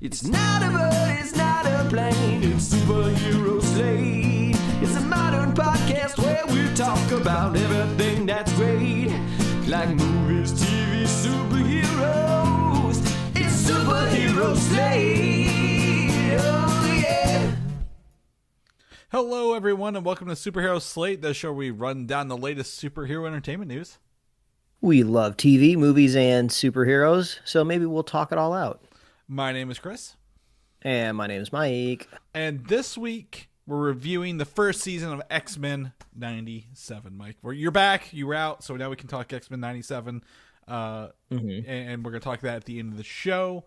It's not a bird, it's not a plane, it's Superhero Slate. It's a modern podcast where we talk about everything that's great, like movies, TV, superheroes. It's Superhero Slate. Oh yeah. Hello everyone and welcome to Superhero Slate, the show where we run down the latest superhero entertainment news. We love TV, movies, and superheroes, so maybe we'll talk it all out. My name is Chris. And my name is Mike. And this week, we're reviewing the first season of X-Men 97, Mike. You're back, you were out, so now we can talk X-Men 97. And we're going to talk that at the end of the show.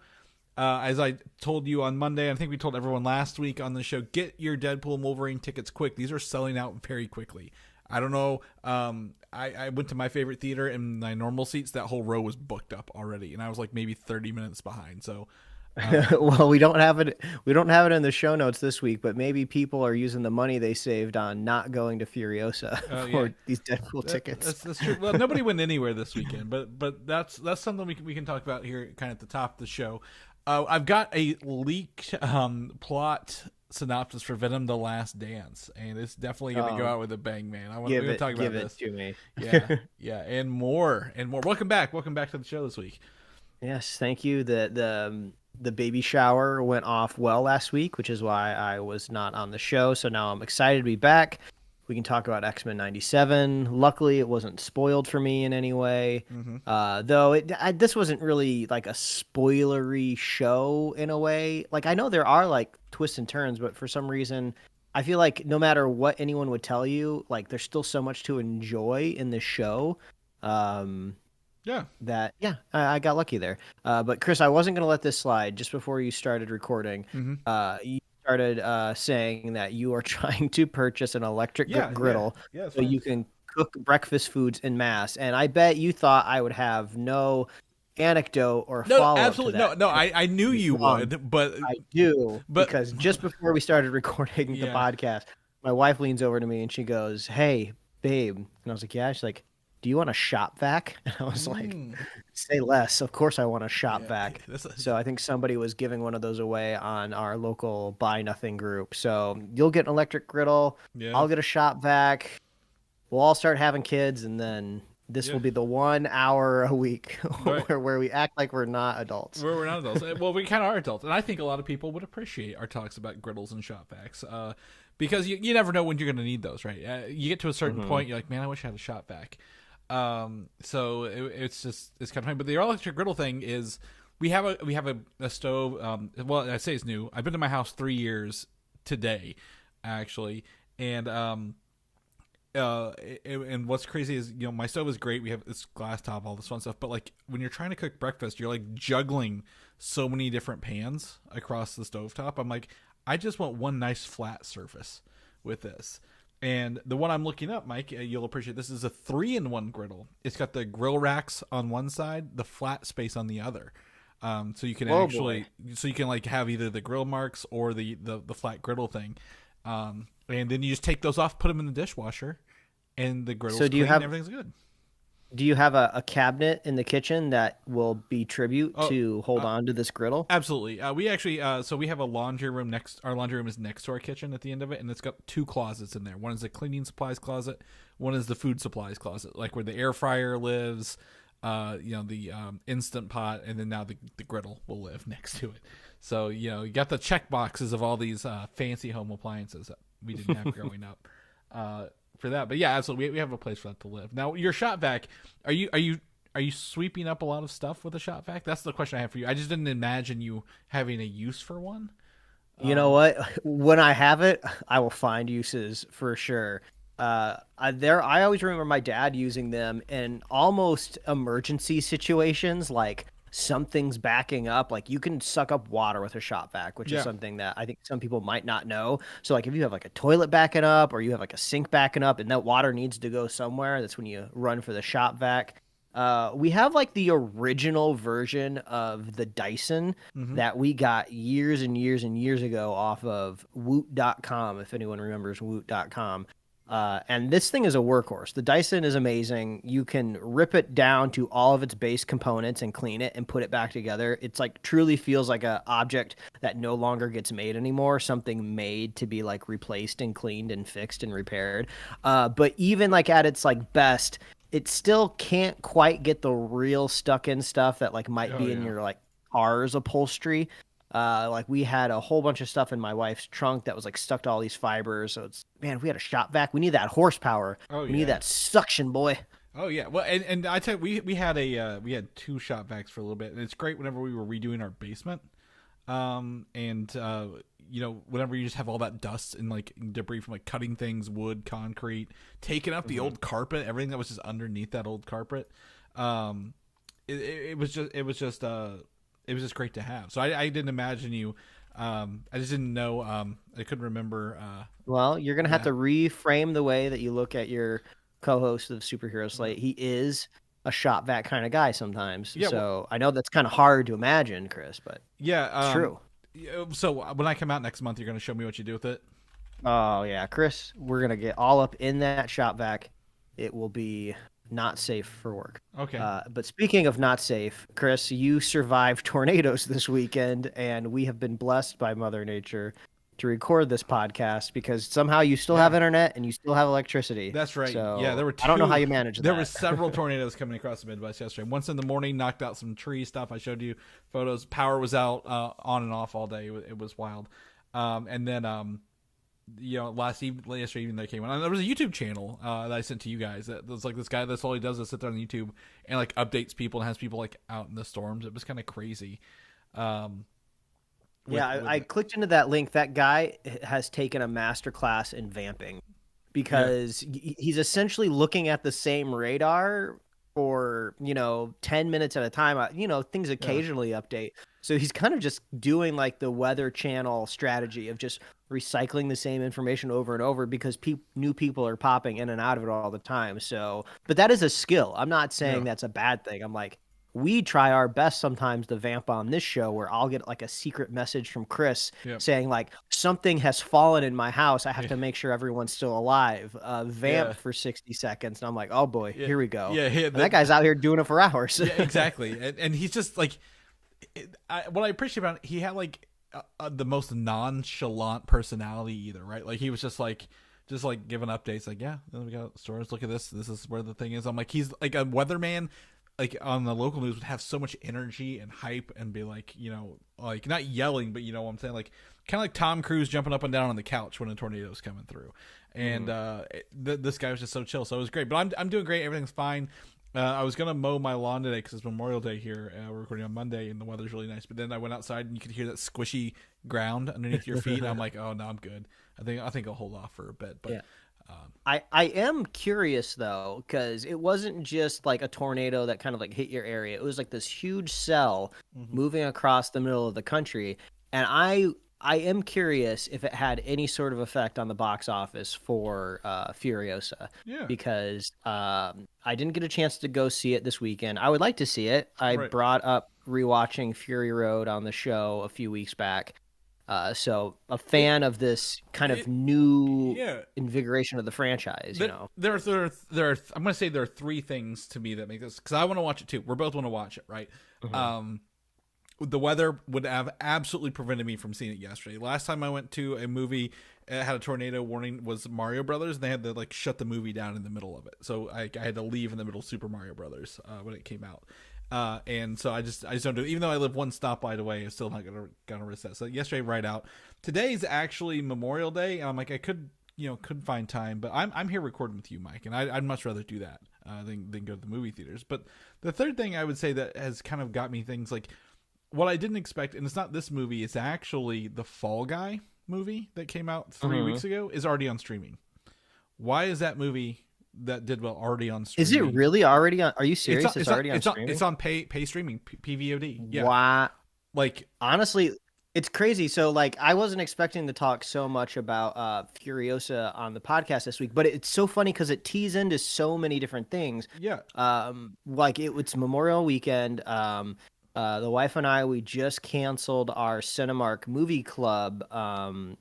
As I told you on Monday, I think we told everyone last week on the show, get your Deadpool and Wolverine tickets quick. These are selling out very quickly. I don't know. I went to my favorite theater and my normal seats. That whole row was booked up already, and I was like maybe 30 minutes behind. So, well, we don't have it. We don't have it in the show notes this week, but maybe people are using the money they saved on not going to Furiosa for these Deadpool tickets. That's true. Well, nobody went anywhere this weekend, but that's something we can talk about here, kind of at the top of the show. I've got a leaked plot synopsis for Venom the Last Dance, and it's definitely going to go out with a bang, man. I want to talk about this. Give it to me. Yeah, and more. Welcome back to the show this week. Yes, thank you. The baby shower went off well last week, which is why I was not on the show. So now I'm excited to be back. We can talk about X-Men 97. Luckily, it wasn't spoiled for me in any way. Though this wasn't really like a spoilery show in a way. Like, I know there are like twists and turns, but for some reason, I feel like no matter what anyone would tell you, like there's still so much to enjoy in this show. I got lucky there. But Chris, I wasn't going to let this slide just before you started recording. You started saying that you are trying to purchase an electric griddle so you can cook breakfast foods en masse. And I bet you thought I would have no anecdote or follow-up. Absolutely to that. No. I knew you would, but I do, because just before we started recording the podcast, my wife leans over to me and she goes, "Hey, babe," and I was like, "Yeah." She's like, "Do you want a shop vac?" And I was like, "Say less. Of course I want a shop vac." So I think somebody was giving one of those away on our local Buy Nothing group. So you'll get an electric griddle. Yeah. I'll get a shop vac. We'll all start having kids, and then this will be the 1 hour a week where we act like we're not adults. We're not adults. Well, we kind of are adults. And I think a lot of people would appreciate our talks about griddles and shop vacs. Because you never know when you're going to need those, right? You get to a certain point, you're like, man, I wish I had a shop vac. So it's kind of funny. But the electric griddle thing is we have a stove. Well, I say it's new. I've been to my house 3 years today, actually, and what's crazy is, my stove is great. We have this glass top, all this fun stuff. But like when you're trying to cook breakfast, you're like juggling so many different pans across the stovetop. I'm like, I just want one nice flat surface with this. And the one I'm looking up, Mike, you'll appreciate this, is a 3-in-1 griddle. It's got the grill racks on one side, the flat space on the other. So you can like have either the grill marks or the flat griddle thing. And then you just take those off, put them in the dishwasher, and the griddle's clean and everything's good. Do you have a cabinet in the kitchen that will be tribute to hold on to this griddle? Absolutely. We actually, so we have a laundry room our laundry room is next to our kitchen at the end of it, and it's got 2 closets in there. One is the cleaning supplies closet. One is the food supplies closet, like where the air fryer lives, the Instant Pot, and then now the griddle will live next to it. So, you got the check boxes of all these fancy home appliances that we didn't have growing up. For that, but yeah, absolutely, we have a place for that to live. Now, your shop vac, are you sweeping up a lot of stuff with a shop vac? That's the question I have for you. I just didn't imagine you having a use for one. You know what? When I have it, I will find uses for sure. I always remember my dad using them in almost emergency situations, like something's backing up. Like you can suck up water with a shop vac, which is something that I think some people might not know. So like if you have like a toilet backing up or you have like a sink backing up and that water needs to go somewhere, that's when you run for the shop vac. We have like the original version of the Dyson that we got years and years and years ago off of woot.com, if anyone remembers woot.com. And this thing is a workhorse. The Dyson is amazing. You can rip it down to all of its base components and clean it and put it back together. It's like truly feels like a object that no longer gets made anymore, something made to be like replaced and cleaned and fixed and repaired. But even like at its like best, it still can't quite get the real stuck in stuff that like might be in your like car's upholstery. Like we had a whole bunch of stuff in my wife's trunk that was like stuck to all these fibers. So it's, man, if we had a shop vac, we need that horsepower. We need that suction, boy. Oh yeah. Well, and I tell you, we had two shop vacs for a little bit, and it's great whenever we were redoing our basement. Whenever you just have all that dust and like debris from like cutting things, wood, concrete, taking up the old carpet, everything that was just underneath that old carpet. It was just great to have. So I didn't imagine you. I just didn't know. I couldn't remember. Well, you're gonna have to reframe the way that you look at your co-host of Superhero Slate. He is a shop vac kind of guy sometimes. Yeah, so I know that's kind of hard to imagine, Chris, but it's true. So when I come out next month, you're gonna show me what you do with it. Oh yeah, Chris, we're gonna get all up in that shop vac. It will be not safe for work. Okay. But speaking of not safe, Chris, you survived tornadoes this weekend, and we have been blessed by Mother Nature to record this podcast because somehow you still have internet and you still have electricity. That's right. So yeah, there were I don't know how you managed that. There were several tornadoes coming across the Midwest yesterday. Once in the morning, knocked out some tree stuff. I showed you photos. Power was out on and off all day. It was wild. And then yesterday evening that came on. There was a YouTube channel that I sent to you guys. That was like this guy. That's all he does is sit there on YouTube and like updates people and has people like out in the storms. It was kind of crazy. I clicked into that link. That guy has taken a master class in vamping because he's essentially looking at the same radar for 10 minutes at a time. Things occasionally update. So he's kind of just doing like the Weather Channel strategy of just recycling the same information over and over because new people are popping in and out of it all the time. So, but that is a skill. I'm not saying that's a bad thing. I'm like, we try our best sometimes to vamp on this show where I'll get like a secret message from Chris saying like something has fallen in my house. I have to make sure everyone's still alive. Vamp for 60 seconds. And I'm like, oh boy, here we go. That guy's out here doing it for hours. Exactly. And he's just like, what I appreciate about it, he had like the most nonchalant personality either, right? Like he was just like giving updates like, we got stores. Look at this. This is where the thing is. I'm like, he's like a weatherman. Like on the local news would have so much energy and hype and be like, like not yelling, but what I'm saying, like kind of like Tom Cruise jumping up and down on the couch when a tornado is coming through. And this guy was just so chill. So it was great, but I'm doing great. Everything's fine. I was going to mow my lawn today because it's Memorial Day here. We're recording on Monday and the weather's really nice. But then I went outside and you could hear that squishy ground underneath your feet. And I'm like, oh no, I'm good. I think I'll hold off for a bit, but I am curious though, because it wasn't just like a tornado that kind of like hit your area. It was like this huge cell moving across the middle of the country. And I am curious if it had any sort of effect on the box office for Furiosa. Yeah. Because I didn't get a chance to go see it this weekend. I would like to see it. I brought up rewatching Fury Road on the show a few weeks back. So a fan of this kind of new invigoration of the franchise, There are I'm going to say there are three things to me that make this, because I want to watch it too. We're both want to watch it, right? The weather would have absolutely prevented me from seeing it yesterday. Last time I went to a movie had a tornado warning was Mario Brothers, and they had to like shut the movie down in the middle of it. So I had to leave in the middle of Super Mario Brothers when it came out. And so I just don't do it. Even though I live one stoplight away, I'm still not gonna risk that. So yesterday, right out. Today's actually Memorial Day, and I'm like, I couldn't find time, but I'm here recording with you, Mike, and I'd much rather do that than go to the movie theaters. But the third thing I would say that has kind of got me things like what I didn't expect, and it's not this movie, it's actually the Fall Guy movie that came out 3 weeks ago is already on streaming. Why is that movie that did well already on streaming? Is it really already on? Are you serious? It's already on streaming? It's on pay streaming, PVOD. Yeah. Wow. Like, honestly, it's crazy. So, like, I wasn't expecting to talk so much about Furiosa on the podcast this week, but it's so funny because it tees into so many different things. Yeah. Like, it's Memorial Weekend. The wife and I, we just canceled our Cinemark Movie Club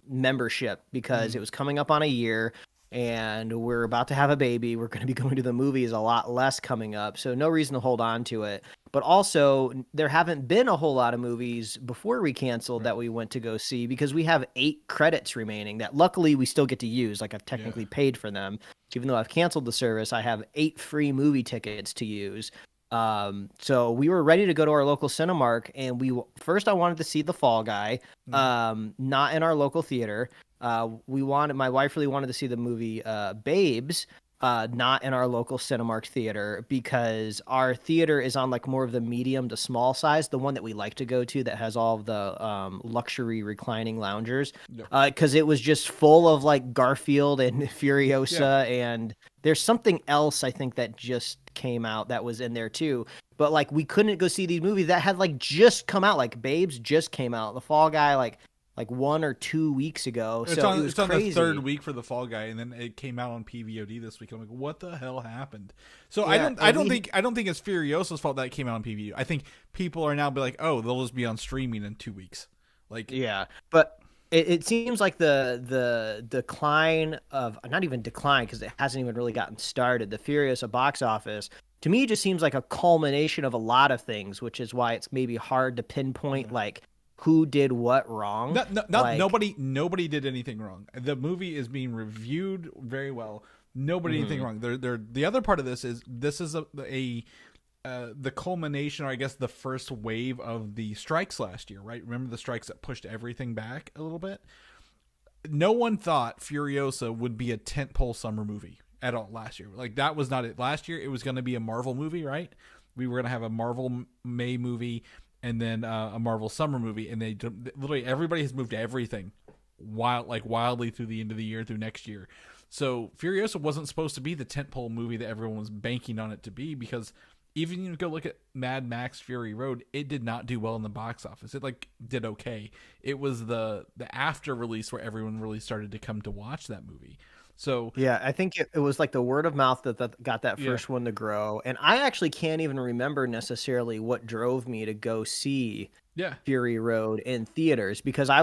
membership because it was coming up on a year. and we're about to have a baby. We're going to be going to the movies a lot less coming up, so no reason to hold on to it. But also, there haven't been a whole lot of movies before we canceled that we went to go see, because we have 8 credits remaining that luckily we still get to use. Like, I've technically paid for them. Even though I've canceled the service, I have 8 free movie tickets to use. So we were ready to go to our local Cinemark, and first I wanted to see The Fall Guy, not in our local theater. My wife really wanted to see the movie Babes, not in our local Cinemark theater, because our theater is on like more of the medium to small size, the one that we like to go to that has all of the luxury reclining loungers, because it was just full of like Garfield and Furiosa, and there's something else I think that just came out that was in there too. But like, we couldn't go see these movies that had like just come out. Like Babes just came out, The Fall Guy like 1 or 2 weeks ago. It's on the 3rd week for The Fall Guy, and then it came out on PVOD this week. I'm like, what the hell happened? So I don't think it's Furiosa's fault that it came out on PVOD. I think people are now be like, oh, they'll just be on streaming in 2 weeks. Like, but it seems like the decline of, not even decline because it hasn't even really gotten started, the Furiosa box office, to me just seems like a culmination of a lot of things, which is why it's maybe hard to pinpoint like who did what wrong. Nobody did anything wrong. The movie is being reviewed very well. Nobody did anything wrong. The other part of this is the culmination, or I guess the first wave of the strikes last year, right? Remember the strikes that pushed everything back a little bit? No one thought Furiosa would be a tentpole summer movie at all last year. Like, that was not it. Last year, it was going to be a Marvel movie, right? We were going to have a Marvel May movie and then a Marvel summer movie, and they literally everybody has moved everything wildly through the end of the year, through next year. So Furiosa wasn't supposed to be the tentpole movie that everyone was banking on it to be, because even you go look at Mad Max Fury Road, it did not do well in the box office. It did okay. It was the after release where everyone really started to come to watch that movie. So yeah, I think it was like the word of mouth that got that first one to grow. And I actually can't even remember necessarily what drove me to go see Fury Road in theaters, because I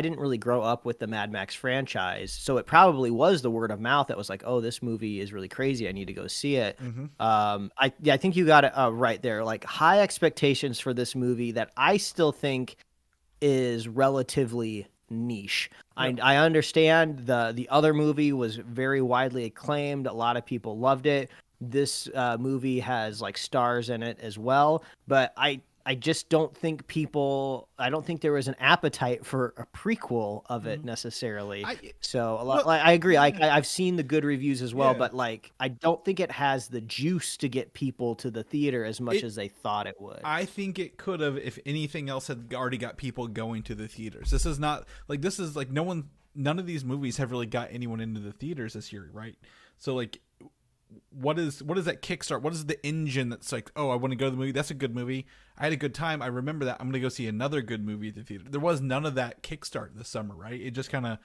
didn't really grow up with the Mad Max franchise. So it probably was the word of mouth that was like, oh, this movie is really crazy, I need to go see it. I think you got it right there. Like, high expectations for this movie that I still think is relatively niche. I understand the other movie was very widely acclaimed. A lot of people loved it. This movie has like stars in it as well, but I just don't think I don't think there was an appetite for a prequel of it necessarily. I agree. I've seen the good reviews as well, but like, I don't think it has the juice to get people to the theater as much as they thought it would. I think it could have, if anything else had already got people going to the theaters. This is none of these movies have really got anyone into the theaters this year, right? So like, what is that kickstart? What is the engine that's like, oh, I want to go to the movie, that's a good movie, I had a good time, I remember that, I'm gonna go see another good movie at the theater? There was none of that kickstart this summer, right? It just kind of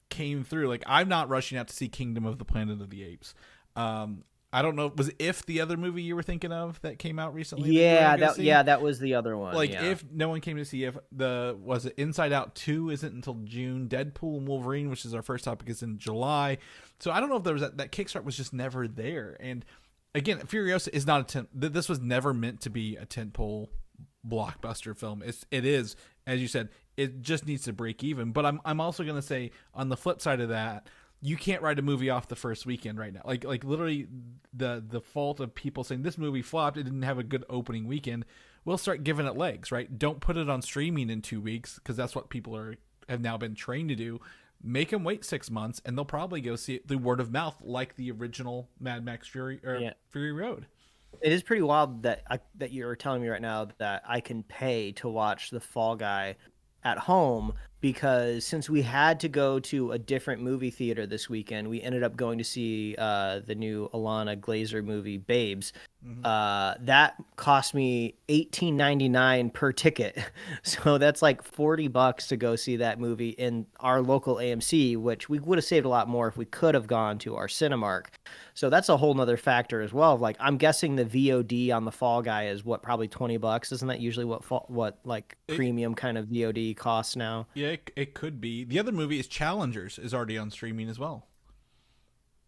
came through. Like, I'm not rushing out to see Kingdom of the Planet of the Apes. I don't know, was If the other movie you were thinking of that came out recently? That was the other one. Like, if no one came to see, if was it Inside Out 2 isn't until June, Deadpool Wolverine, which is our first topic, is in July. So I don't know if there was that kickstart was just never there. And again, Furiosa is not this was never meant to be a tentpole blockbuster film. It is, as you said, it just needs to break even. But I'm also going to say, on the flip side of that, you can't write a movie off the first weekend right now. Like literally the fault of people saying this movie flopped, it didn't have a good opening weekend. We'll start giving it legs, right? Don't put it on streaming in 2 weeks, because that's what people have now been trained to do. Make them wait 6 months, and they'll probably go see it through word of mouth, like the original Mad Max Fury Road. It is pretty wild that you're telling me right now that I can pay to watch The Fall Guy at home, because since we had to go to a different movie theater this weekend, we ended up going to see the new Alana Glazer movie Babes. That cost me $18.99 per ticket, so that's like $40 to go see that movie in our local AMC, which we would have saved a lot more if we could have gone to our Cinemark. So that's a whole nother factor as well. Like, I'm guessing the VOD on The Fall Guy is probably $20. Isn't that usually what premium kind of VOD costs now? Yeah, it could be. The other movie is Challengers, is already on streaming as well.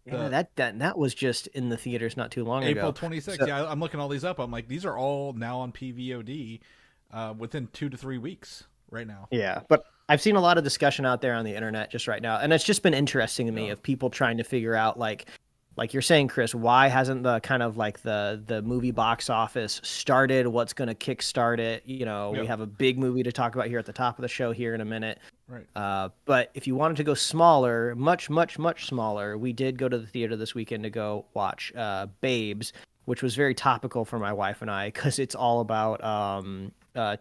Yeah, that was just in the theaters not too long ago. April 26th. So, Yeah, I'm looking all these up. I'm like, these are all now on PVOD within 2 to 3 weeks right now. yeah, but I've seen a lot of discussion out there on the internet just right now, and it's just been interesting to me of people trying to figure out like you're saying, Chris, why hasn't the kind of like the movie box office started? What's going to kickstart it? You know, we have a big movie to talk about here at the top of the show here in a minute. Right. But if you wanted to go smaller, much smaller, we did go to the theater this weekend to go watch Babes, which was very topical for my wife and I because it's all about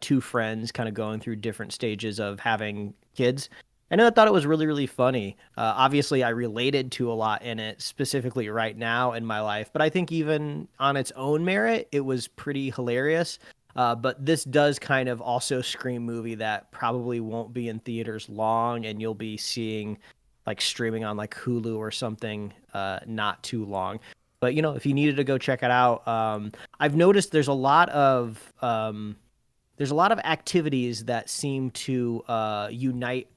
two friends kind of going through different stages of having kids. And I thought it was really, really funny. Obviously, I related to a lot in it, specifically right now in my life. But I think even on its own merit, it was pretty hilarious. But this does kind of also scream movie that probably won't be in theaters long, and you'll be seeing like streaming on like Hulu or something not too long. But you know, if you needed to go check it out, I've noticed there's a lot of activities that seem to unite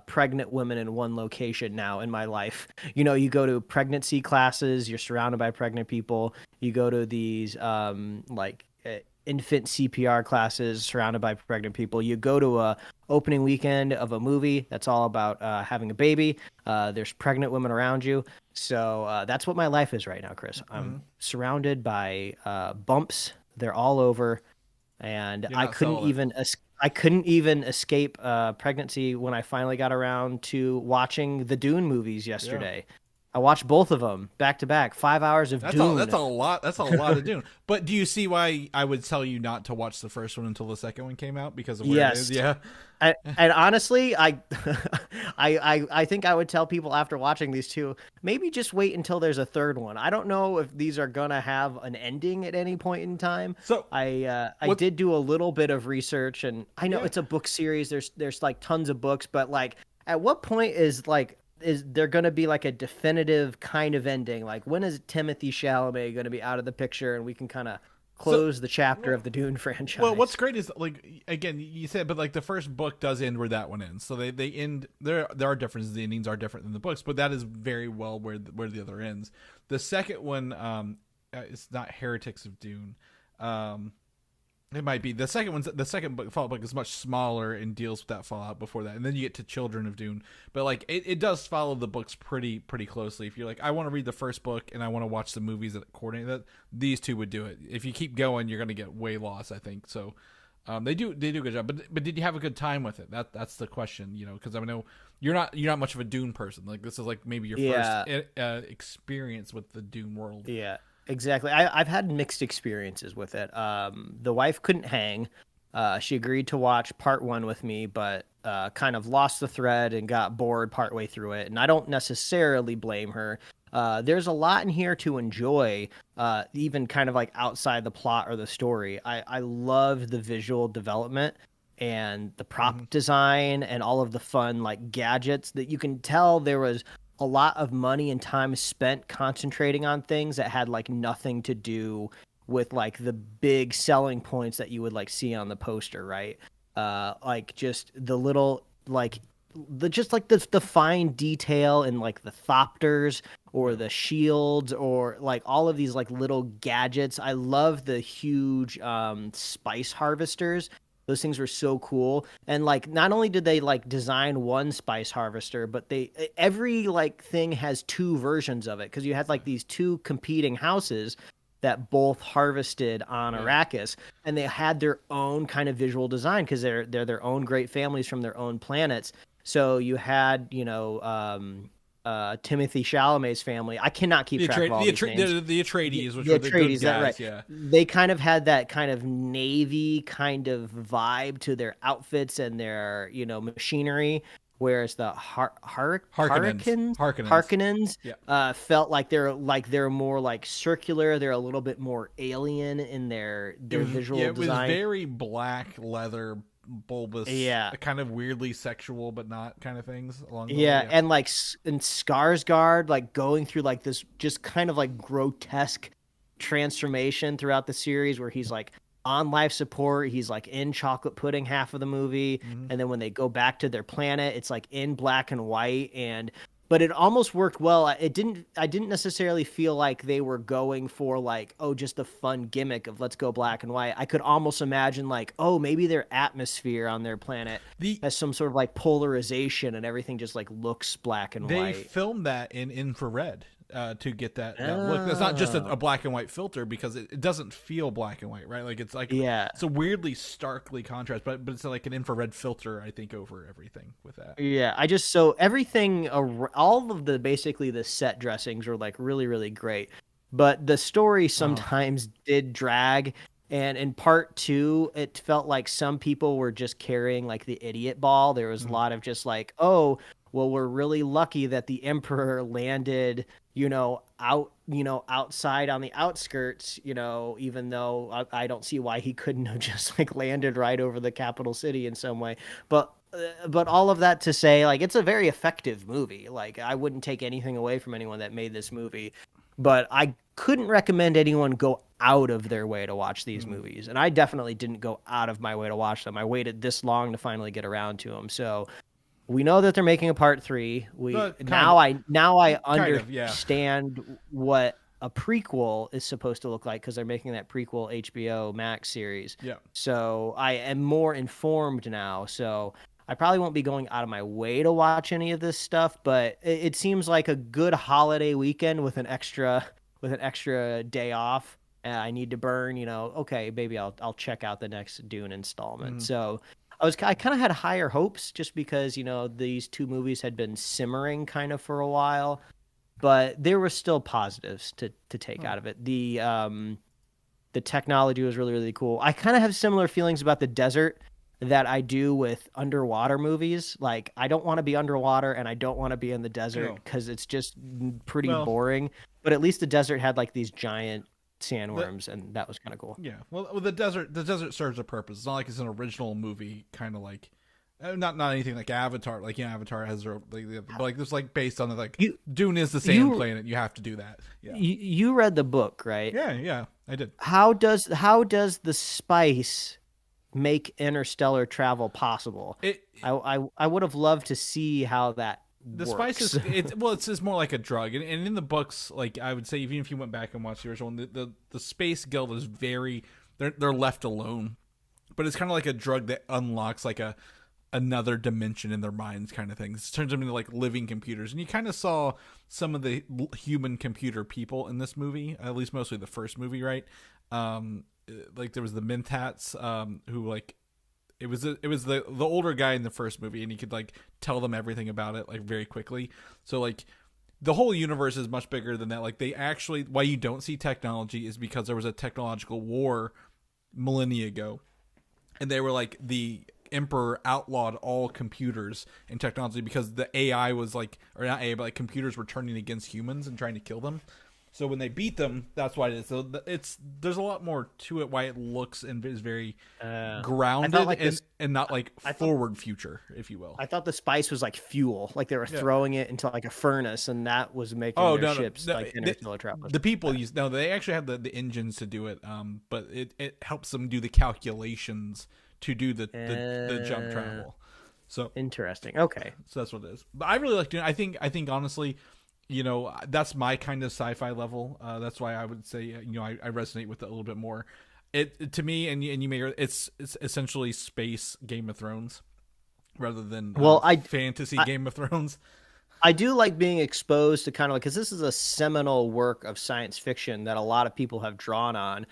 pregnant women in one location now in my life. You know, you go to pregnancy classes, you're surrounded by pregnant people. You go to these infant CPR classes surrounded by pregnant people. You go to a opening weekend of a movie that's all about having a baby. There's pregnant women around you. So that's what my life is right now, Chris. I'm surrounded by bumps. They're all over. And I couldn't even escape pregnancy when I finally got around to watching the Dune movies yesterday. Yeah. I watched both of them back to back. 5 hours of Dune. That's a lot. That's a lot of Dune. But do you see why I would tell you not to watch the first one until the second one came out because of where it is? Yeah. And honestly, I think I would tell people after watching these two, maybe just wait until there's a third one. I don't know if these are gonna have an ending at any point in time. So I did do a little bit of research, and I know it's a book series. There's like tons of books, but like at what point is there going to be like a definitive kind of ending? Like when is Timothée Chalamet going to be out of the picture and we can kind of close the chapter of the Dune franchise? Well, what's great is like, again, you said, but like the first book does end where that one ends. So they end, there are differences. The endings are different than the books, but that is very well where the other ends. The second one, it's not Heretics of Dune. It might be the second book, Fallout book is much smaller and deals with that Fallout before that, and then you get to Children of Dune. But like it does follow the books pretty closely. If you're like, I want to read the first book and I want to watch the movies that coordinate that, these two would do it. If you keep going, you're gonna get way lost, I think. So they do a good job. But did you have a good time with it? That's the question, you know, because I know you're not much of a Dune person. Like this is like maybe your first experience with the Dune world. Yeah. Exactly. I've had mixed experiences with it. The wife couldn't hang. She agreed to watch part one with me, but kind of lost the thread and got bored partway through it. And I don't necessarily blame her. There's a lot in here to enjoy, even kind of like outside the plot or the story. I loved the visual development and the prop design and all of the fun like gadgets that you can tell there was a lot of money and time spent concentrating on things that had like nothing to do with like the big selling points that you would like see on the poster, right? Like just the little like the fine detail in like the thopters or the shields or like all of these like little gadgets. I love the huge spice harvesters. Those things were so cool. And like, not only did they like design one spice harvester, but every like thing has two versions of it. Cause you had like these two competing houses that both harvested on Arrakis, and they had their own kind of visual design cause they're their own great families from their own planets. So you had, you know, Timothée Chalamet's family. I cannot keep track of all these names. The Atreides, which were the good guys, right? Yeah. They kind of had that kind of Navy kind of vibe to their outfits and their, you know, machinery, whereas the Harkonnens felt like they're more like circular. They're a little bit more alien in their visual design. It was very black leather, bulbous, kind of weirdly sexual but not kind of things along the way. And like in Skarsgård like going through like this just kind of like grotesque transformation throughout the series where he's like on life support, he's like in chocolate pudding half of the movie, and then when they go back to their planet it's like in black and white, and but it almost worked well. I didn't necessarily feel like they were going for like, oh, just the fun gimmick of let's go black and white. I could almost imagine like, oh, maybe their atmosphere on their planet has some sort of like polarization and everything just like looks black and white. They filmed that in infrared. To get that look. It's not just a black and white filter, because it doesn't feel black and white, right? Like it's a weirdly starkly contrast, but it's like an infrared filter, I think, over everything with that. Yeah, so everything, all of basically the set dressings were like really, really great, but the story sometimes did drag. And in part 2, it felt like some people were just carrying like the idiot ball. There was a lot of just like, oh, well, we're really lucky that the Emperor landed, outside on the outskirts, even though I don't see why he couldn't have just like landed right over the capital city in some way. But all of that to say, like, it's a very effective movie. Like, I wouldn't take anything away from anyone that made this movie, but I couldn't recommend anyone go out of their way to watch these movies. And I definitely didn't go out of my way to watch them. I waited this long to finally get around to them. So we know that they're making a part 3. I understand what a prequel is supposed to look like, because they're making that prequel HBO Max series. Yeah. So I am more informed now. So I probably won't be going out of my way to watch any of this stuff, but it seems like a good holiday weekend with an extra day off. I need to burn, okay, maybe I'll check out the next Dune installment. So I kind of had higher hopes, just because, these 2 movies had been simmering kind of for a while, but there were still positives to take out of it. The technology was really, really cool. I kind of have similar feelings about the desert that I do with underwater movies. Like, I don't want to be underwater and I don't want to be in the desert, because it's just pretty boring. But at least the desert had like these giant sandworms, and that was kind of cool. Yeah, well, the desert serves a purpose. It's not like it's an original movie, kind of like not anything like Avatar. Like, Avatar has like this, like, based on the like Dune is the sand planet. You have to do that. Yeah. You read the book, right? Yeah, I did. How does the spice make interstellar travel possible? I would have loved to see how that the works. spice is it's just more like a drug, and in the books, like, I would say, even if you went back and watched the original one, the Space Guild is they're left alone, but it's kind of like a drug that unlocks like another dimension in their minds, kind of thing. It turns them into like living computers, and you kind of saw some of the human computer people in this movie, at least mostly the first movie, right? Like, there was the Mentats, who, like, it was the older guy in the first movie, and he could like tell them everything about it like very quickly. So like the whole universe is much bigger than that. Like, they actually, why you don't see technology is because there was a technological war millennia ago, and they were like, the Emperor outlawed all computers and technology because the AI was like, or not AI, but like computers were turning against humans and trying to kill them. So when they beat them, that's why it is. So there's a lot more to it, why it looks and is very grounded, like and not like forward future, if you will. I thought the spice was like fuel, like they were throwing it into like a furnace, and that was making their ships like interstellar travel. The people they actually have the engines to do it, but it helps them do the calculations to do the jump travel. So interesting. Okay, so that's what it is. But I really like Dune. I think honestly, that's my kind of sci-fi level. That's why I would say, I resonate with it a little bit more. It to me, and you may, it's essentially space Game of Thrones rather than fantasy Game of Thrones. I do like being exposed to kind of like, because this is a seminal work of science fiction that a lot of people have drawn on,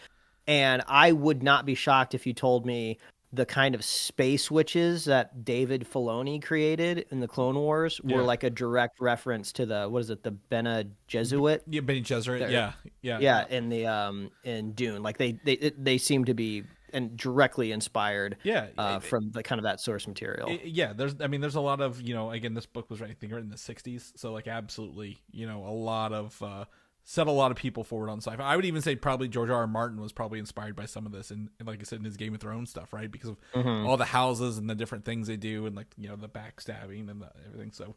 and I would not be shocked if you told me the kind of space witches that David Filoni created in the Clone Wars were like a direct reference to the Bene Gesserit? Yeah, Bene Gesserit. Yeah. In the in Dune, like they seem to be and directly inspired. From the kind of that source material. There's a lot of again, this book was written in the 60s, so like absolutely a lot of. Set a lot of people forward on sci-fi. I would even say probably George R.R. Martin was probably inspired by some of this, and like I said, in his Game of Thrones stuff, right? Because of all the houses and the different things they do, and like the backstabbing and everything. So,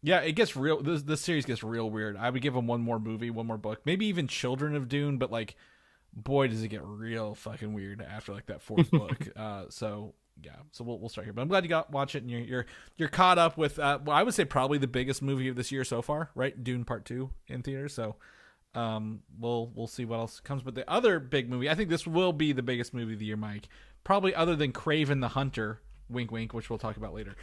it gets real. This series gets real weird. I would give them one more movie, one more book, maybe even Children of Dune, but like boy, does it get real fucking weird after like that fourth book. So yeah, so we'll start here. But I'm glad you got watch it, and you're caught up with well, I would say probably the biggest movie of this year so far, right? Dune Part 2 in theaters. So we'll see what else comes. But the other big movie, I think this will be the biggest movie of the year, Mike. Probably other than Kraven the Hunter, wink wink, which we'll talk about later,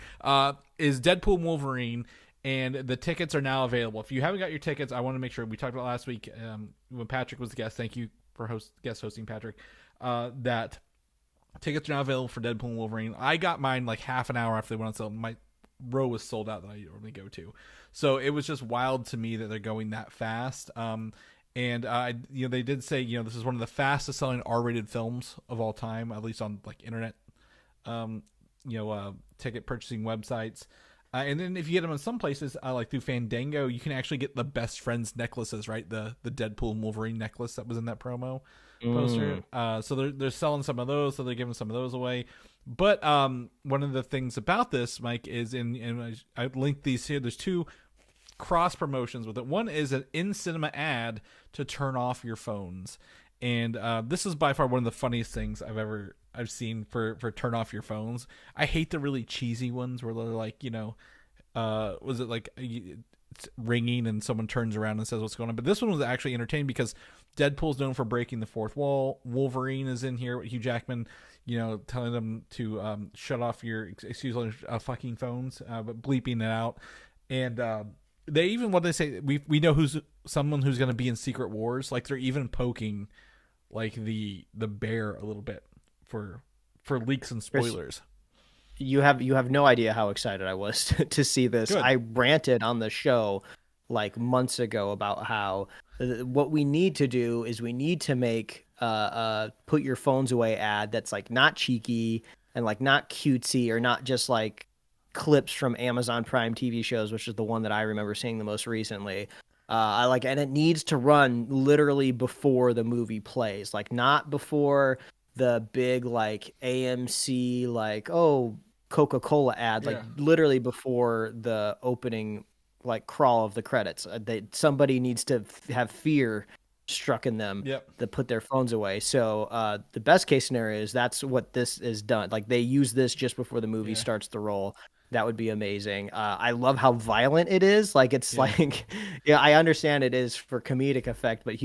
is Deadpool Wolverine. And the tickets are now available. If you haven't got your tickets, I want to make sure, we talked about last week when Patrick was the guest. Thank you for guest hosting, Patrick. That tickets are now available for Deadpool and Wolverine. I got mine like half an hour after they went on sale. My row was sold out that I normally go to. So it was just wild to me that they're going that fast. And they did say, this is one of the fastest selling R-rated films of all time, at least on like internet, ticket purchasing websites. And then if you get them in some places, like through Fandango, you can actually get the best friends necklaces, right? The Deadpool and Wolverine necklace that was in that promo poster. So they're selling some of those, so they're giving some of those away. But one of the things about this, Mike, is and I linked these here. There's two cross promotions with it. One is an in-cinema ad to turn off your phones. And this is by far one of the funniest things I've seen for turn off your phones. I hate the really cheesy ones where they're like, was it like it's ringing and someone turns around and says what's going on. But this one was actually entertaining because Deadpool's known for breaking the fourth wall. Wolverine is in here with Hugh Jackman, telling them to shut off your fucking phones, but bleeping it out. And they even, what they say, we know who's someone who's going to be in Secret Wars. Like they're even poking like the bear a little bit for leaks and spoilers. You have no idea how excited I was to see this. Good. I ranted on the show like months ago about how what we need to do is we need to make put your phones away ad that's like not cheeky and like not cutesy or not just like clips from Amazon Prime TV shows, which is the one that I remember seeing the most recently. And it needs to run literally before the movie plays, like not before the big like AMC like Coca-Cola ad, like literally before the opening like crawl of the credits. Somebody needs to have fear struck in them that put their phones away. So the best case scenario is that's what this is done. Like they use this just before the movie starts to roll. That would be amazing. I love how violent it is. Like it's like, I understand it is for comedic effect, but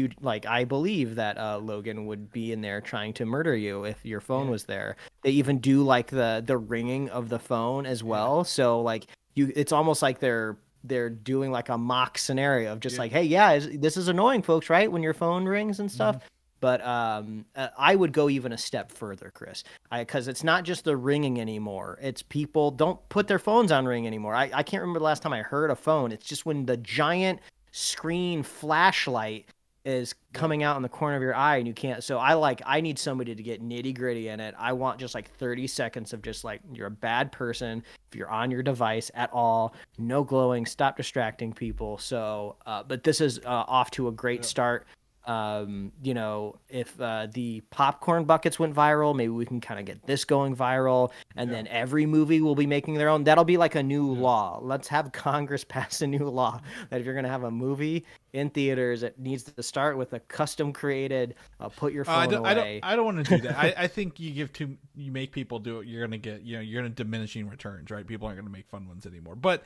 I believe that Logan would be in there trying to murder you if your phone was there. They even do like the ringing of the phone as well. So like it's almost like they're doing like a mock scenario of just like, hey, this is annoying, folks, right? When your phone rings and stuff. Mm-hmm. But I would go even a step further, Chris, because it's not just the ringing anymore. It's people don't put their phones on ring anymore. I can't remember the last time I heard a phone. It's just when the giant screen flashlight is coming out in the corner of your eye and you can't. So I need somebody to get nitty gritty in it. I want just like 30 seconds of just like, you're a bad person if you're on your device at all, no glowing, stop distracting people. So, but this is off to a great start. If the popcorn buckets went viral, maybe we can kind of get this going viral, and then every movie will be making their own. That'll be like a new law. Let's have Congress pass a new law that if you're going to have a movie in theaters, it needs to start with a custom created, put your phone away. I don't want to do that. I think you make people do it. You're going to get, you're going to diminishing returns, right? People aren't going to make fun ones anymore. But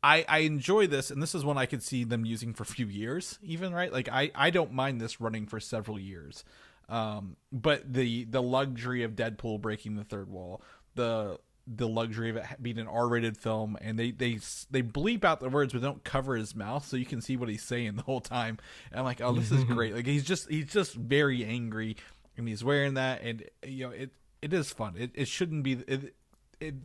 I enjoy this, and this is one I could see them using for a few years even, right? Like I don't mind this running for several years. But the luxury of Deadpool breaking the third wall, the luxury of it being an R-rated film, and they bleep out the words but don't cover his mouth so you can see what he's saying the whole time. And I'm like, oh, this is great. Like he's just very angry, and he's wearing that, and it is fun. It shouldn't be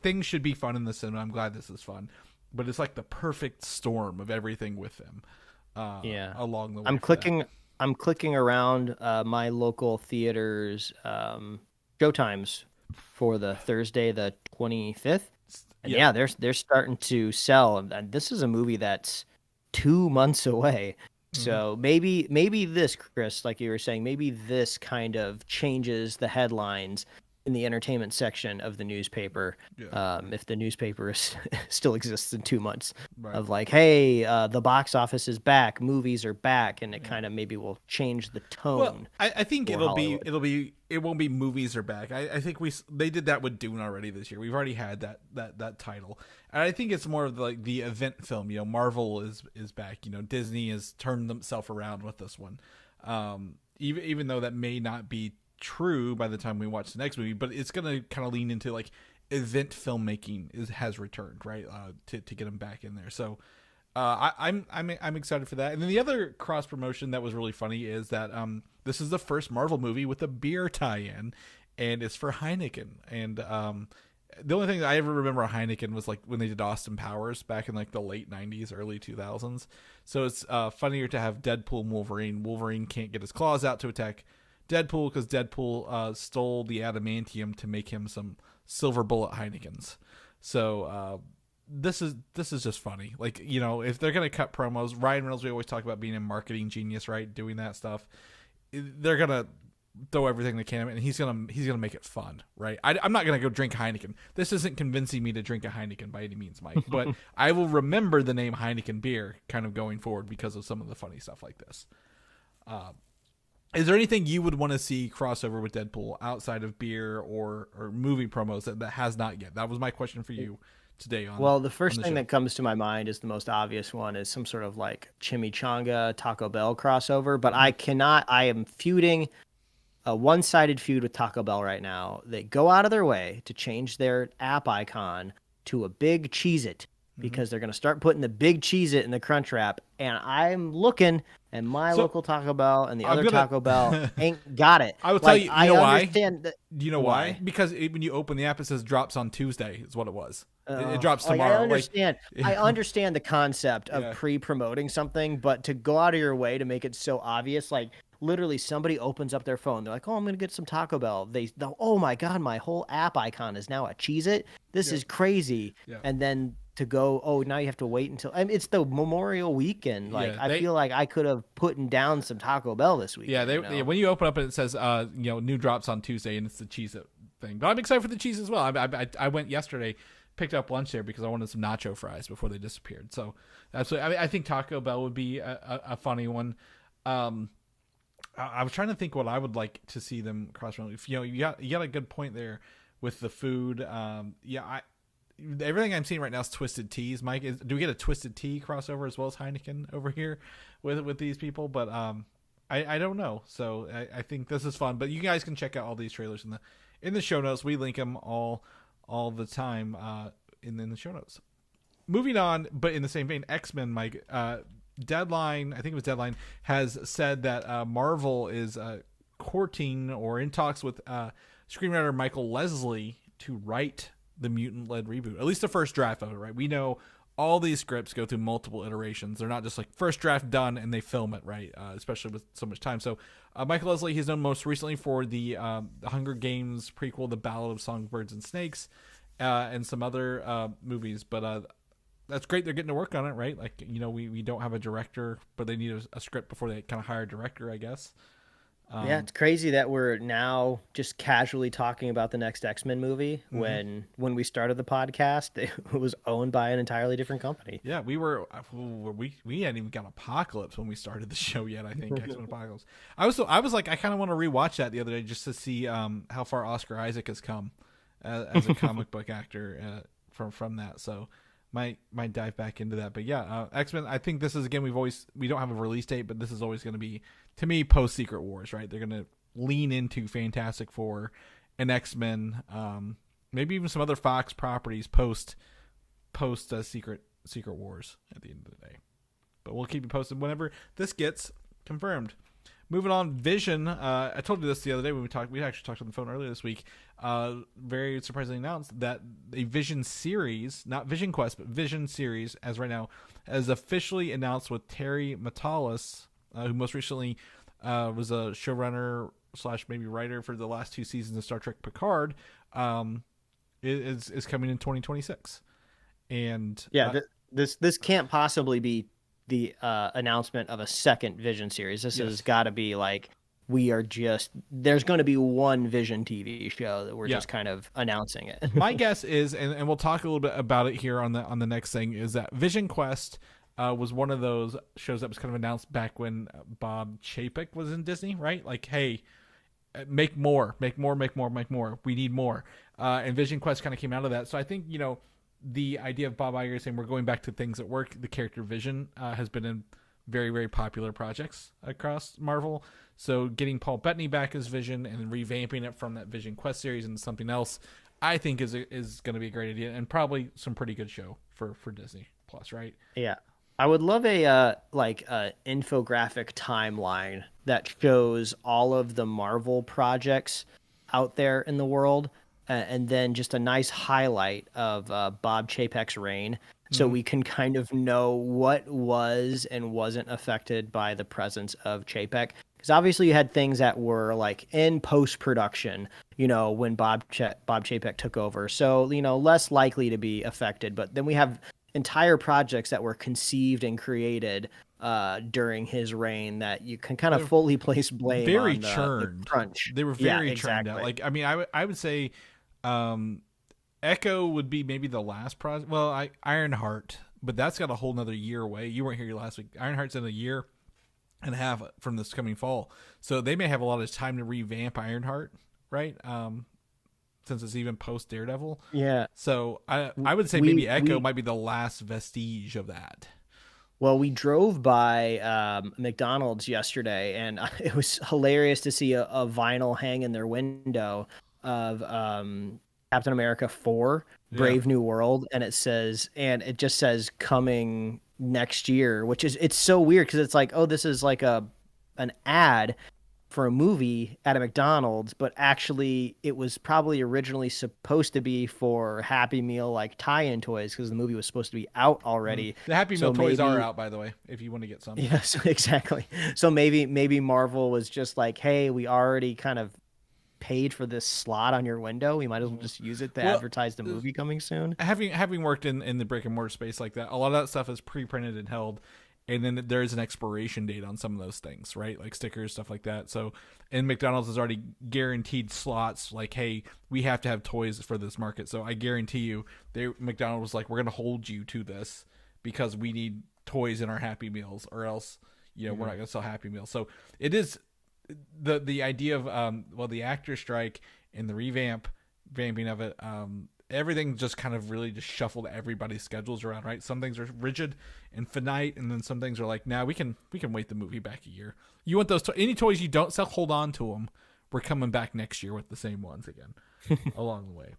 things should be fun in the cinema. I'm glad this is fun. But it's like the perfect storm of everything with them. Along the way. I'm clicking around my local theaters showtimes for the Thursday the 25th. And they're starting to sell. And this is a movie that's 2 months away. Mm-hmm. So maybe this, Chris, like you were saying, maybe this kind of changes the headlines in the entertainment section of the newspaper, if the newspaper still exists in 2 months, of like, hey, the box office is back, movies are back, and it kind of maybe will change the tone. Well, I think it won't be movies are back. I think they did that with Dune already this year. We've already had that title, and I think it's more of like the event film. Marvel is back. Disney has turned themselves around with this one. Even though that may not be true by the time we watch the next movie, but it's gonna kind of lean into like event filmmaking has returned, right? To get them back in there. So I'm excited for that. And then the other cross promotion that was really funny is that this is the first Marvel movie with a beer tie-in, and it's for Heineken. And the only thing that I ever remember Heineken was like when they did Austin Powers back in like the late 90s, early 2000s. So it's funnier to have Deadpool and Wolverine. Wolverine can't get his claws out to attack Deadpool because Deadpool stole the adamantium to make him some silver bullet Heinekens. So this is just funny. Like, if they're gonna cut promos, Ryan Reynolds, we always talk about being a marketing genius, right? Doing that stuff. They're gonna throw everything they can, and he's gonna make it fun, right? I'm not gonna go drink Heineken. This isn't convincing me to drink a Heineken by any means, Mike. But I will remember the name Heineken beer kind of going forward because of some of the funny stuff like this. Is there anything you would want to see crossover with Deadpool outside of beer or movie promos that has not yet? That was my question for you today. Well, the first thing that comes to my mind is the most obvious one is some sort of like chimichanga Taco Bell crossover, but I am feuding a one-sided feud with Taco Bell right now. They go out of their way to change their app icon to a big Cheez-It because they're going to start putting the big Cheez-It in the Crunch Wrap. And I'm looking, and my local Taco Bell and the Taco Bell ain't got it. I will tell you, why? Do you know why? Because when you open the app, it says drops on Tuesday is what it was. It drops tomorrow. I understand. I understand the concept of pre-promoting something, but to go out of your way to make it so obvious, like literally somebody opens up their phone. They're like, oh, I'm going to get some Taco Bell. Oh my God, my whole app icon is now a Cheez-It. This is crazy. Yeah. And then to go, oh, now you have to wait until it's the Memorial Weekend. Like, I feel like I could have put down some Taco Bell this week. Yeah, when you open up and it says, new drops on Tuesday, and it's the Cheez-It thing. But I'm excited for the cheese as well. I went yesterday, picked up lunch there because I wanted some nacho fries before they disappeared. So that's what I think Taco Bell would be a funny one. I was trying to think what I would like to see them cross. You got a good point there with the food. Everything I'm seeing right now is Twisted Teas. Mike, do we get a Twisted Tea crossover as well as Heineken over here with these people? But I don't know. So I think this is fun. But you guys can check out all these trailers in the show notes. We link them all the time in the show notes. Moving on, but in the same vein, X-Men, Mike. Deadline, I think it was Deadline, has said that Marvel is courting or in talks with screenwriter Michael Lesslie to write the mutant-led reboot. At least the first draft of it, right? We know all these scripts go through multiple iterations. They're not just like first draft done and they film it, right? Especially with so much time. So Michael Lesslie, he's known most recently for the Hunger Games prequel, The Ballad of Songbirds and Snakes, and some other movies. But that's great. They're getting to work on it, right? Like, we don't have a director, but they need a script before they kind of hire a director, I guess. Yeah, it's crazy that we're now just casually talking about the next X-Men movie when we started the podcast, it was owned by an entirely different company. Yeah, we hadn't even got Apocalypse when we started the show yet, I think, X-Men Apocalypse. I was like, I kind of want to rewatch that the other day just to see how far Oscar Isaac has come as a comic book actor from that. So might dive back into that. But yeah, X-Men, I think this is, again, we don't have a release date, but this is always going to be, to me, post Secret Wars, right? They're going to lean into Fantastic Four and X-Men, maybe even some other Fox properties post Secret Wars at the end of the day. But we'll keep you posted whenever this gets confirmed. Moving on, Vision. I told you this the other day when we talked. We actually talked on the phone earlier this week. Very surprisingly announced that a Vision series, not VisionQuest, but Vision series, as right now, is officially announced with Terry Matalas, who most recently was a showrunner / maybe writer for the last 2 seasons of Star Trek Picard. Is coming in 2026, and this can't possibly be the announcement of a second Vision series. This has got to be like there's going to be one Vision TV show that we're Yeah. just kind of announcing it. My guess is, and we'll talk a little bit about it here on the next thing, is that VisionQuest was one of those shows that was kind of announced back when Bob Chapek was in Disney, right? Like, hey, make more. We need more. And VisionQuest kind of came out of that. So I think, the idea of Bob Iger saying we're going back to things that work, the character Vision has been in very, very popular projects across Marvel. So getting Paul Bettany back as Vision and revamping it from that VisionQuest series into something else, I think is going to be a great idea and probably some pretty good show for Disney Plus, right? Yeah. I would love a infographic timeline that shows all of the Marvel projects out there in the world, and then just a nice highlight of Bob Chapek's reign, so we can kind of know what was and wasn't affected by the presence of Chapek. Because obviously you had things that were like in post-production, when Bob Chapek took over, so less likely to be affected. But then we have entire projects that were conceived and created during his reign that you can kind of fully place blame very on churned. the crunch. They were very exactly. churned out. Like, I mean, I would say Echo would be maybe the last project. Well, Ironheart, but that's got a whole nother year away. You weren't here last week. Ironheart's in a year and a half from this coming fall, so they may have a lot of time to revamp Ironheart, right? Since it's even post Daredevil. Yeah. So I would say maybe Echo might be the last vestige of that. Well, we drove by McDonald's yesterday, and it was hilarious to see a vinyl hang in their window of Captain America 4, Brave New World, and it just says coming next year, which it's so weird because it's like, oh, this is like an ad for a movie at a McDonald's, but actually it was probably originally supposed to be for Happy Meal like tie-in toys because the movie was supposed to be out already. The Happy Meal toys are out, by the way, if you want to get some. Yes, exactly. So maybe Marvel was just like, hey, we already kind of paid for this slot on your window. We might as well just use it to advertise the movie coming soon. Having worked in the brick and mortar space like that, a lot of that stuff is pre-printed and held. And then there's an expiration date on some of those things, right? Like stickers, stuff like that. So, and McDonald's has already guaranteed slots. Like, hey, we have to have toys for this market. So I guarantee you, McDonald's was like, we're going to hold you to this because we need toys in our Happy Meals, or else, we're not going to sell Happy Meals. So it is the idea of the actor strike and the revamping of it. Everything just kind of really just shuffled everybody's schedules around, right? Some things are rigid and finite, and then some things are like, we can wait the movie back a year. You want those any toys you don't sell, hold on to them. We're coming back next year with the same ones again along the way.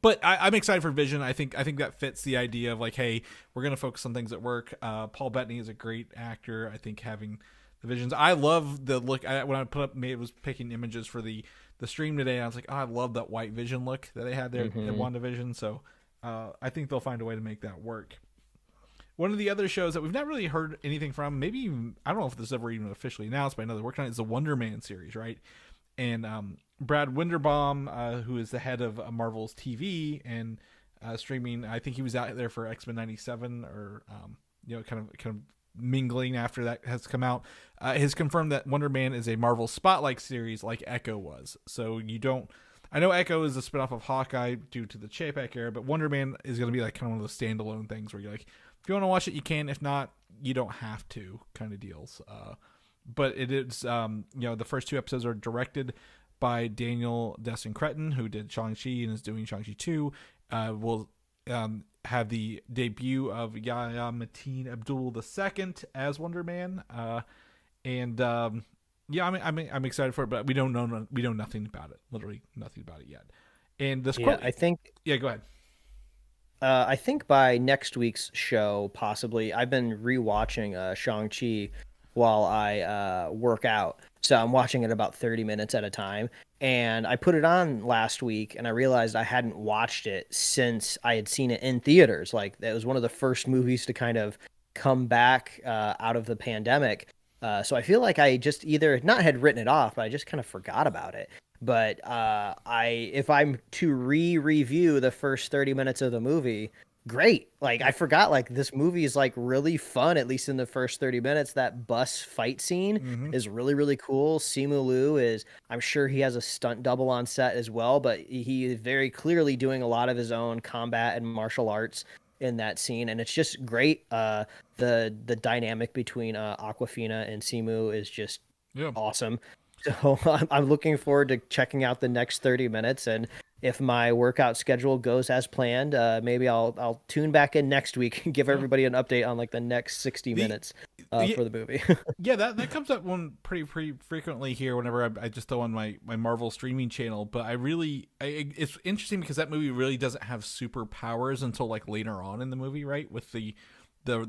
But I'm excited for Vision. I think that fits the idea of like, hey, we're gonna focus on things that work. Paul Bettany is a great actor. I think having the visions. I love the look. When I was picking images for the stream today, I was like, I love that white Vision look that they had there in WandaVision. So I think they'll find a way to make that work. One of the other shows that we've not really heard anything from, maybe even, I don't know if this is ever even officially announced, but I know they're working on it, is the Wonder Man series, right? And Brad Winderbaum, who is the head of Marvel's TV and streaming, I think he was out there for X-Men 97 or kind of mingling after that has come out, has confirmed that Wonder Man is a Marvel Spotlight series like Echo was. So I know Echo is a spinoff of Hawkeye due to the Chapek era, but Wonder Man is going to be like kind of one of those standalone things where you're like, if you want to watch it, you can. If not, you don't have to, kind of deals. But it is, the first 2 episodes are directed by Daniel Destin Cretton, who did Shang-Chi and is doing Shang-Chi 2. We'll have the debut of Yahya Mateen Abdul II as Wonder Man, I'm excited for it, but we know nothing about it. Literally nothing about it yet. And this quote, go ahead. I think by next week's show, possibly. I've been rewatching Shang-Chi while I work out. So I'm watching it about 30 minutes at a time. And I put it on last week, and I realized I hadn't watched it since I had seen it in theaters. Like, it was one of the first movies to kind of come back out of the pandemic. So I feel like I just either not had written it off, but I just kind of forgot about it. But if I'm to review the first 30 minutes of the movie, great. Like I forgot, like this movie is like really fun, at least in the first 30 minutes. That bus fight scene is really, really cool. Simu Liu is, I'm sure he has a stunt double on set as well, but he is very clearly doing a lot of his own combat and martial arts in that scene, and it's just great. The dynamic between Aquafina and Simu is just awesome. So I'm looking forward to checking out the next 30 minutes, and if my workout schedule goes as planned, maybe I'll tune back in next week and give everybody an update on like the next 60 minutes for the movie. Yeah, that comes up one pretty frequently here whenever I just throw on my Marvel streaming channel. But it's interesting because that movie really doesn't have superpowers until like later on in the movie, right? With the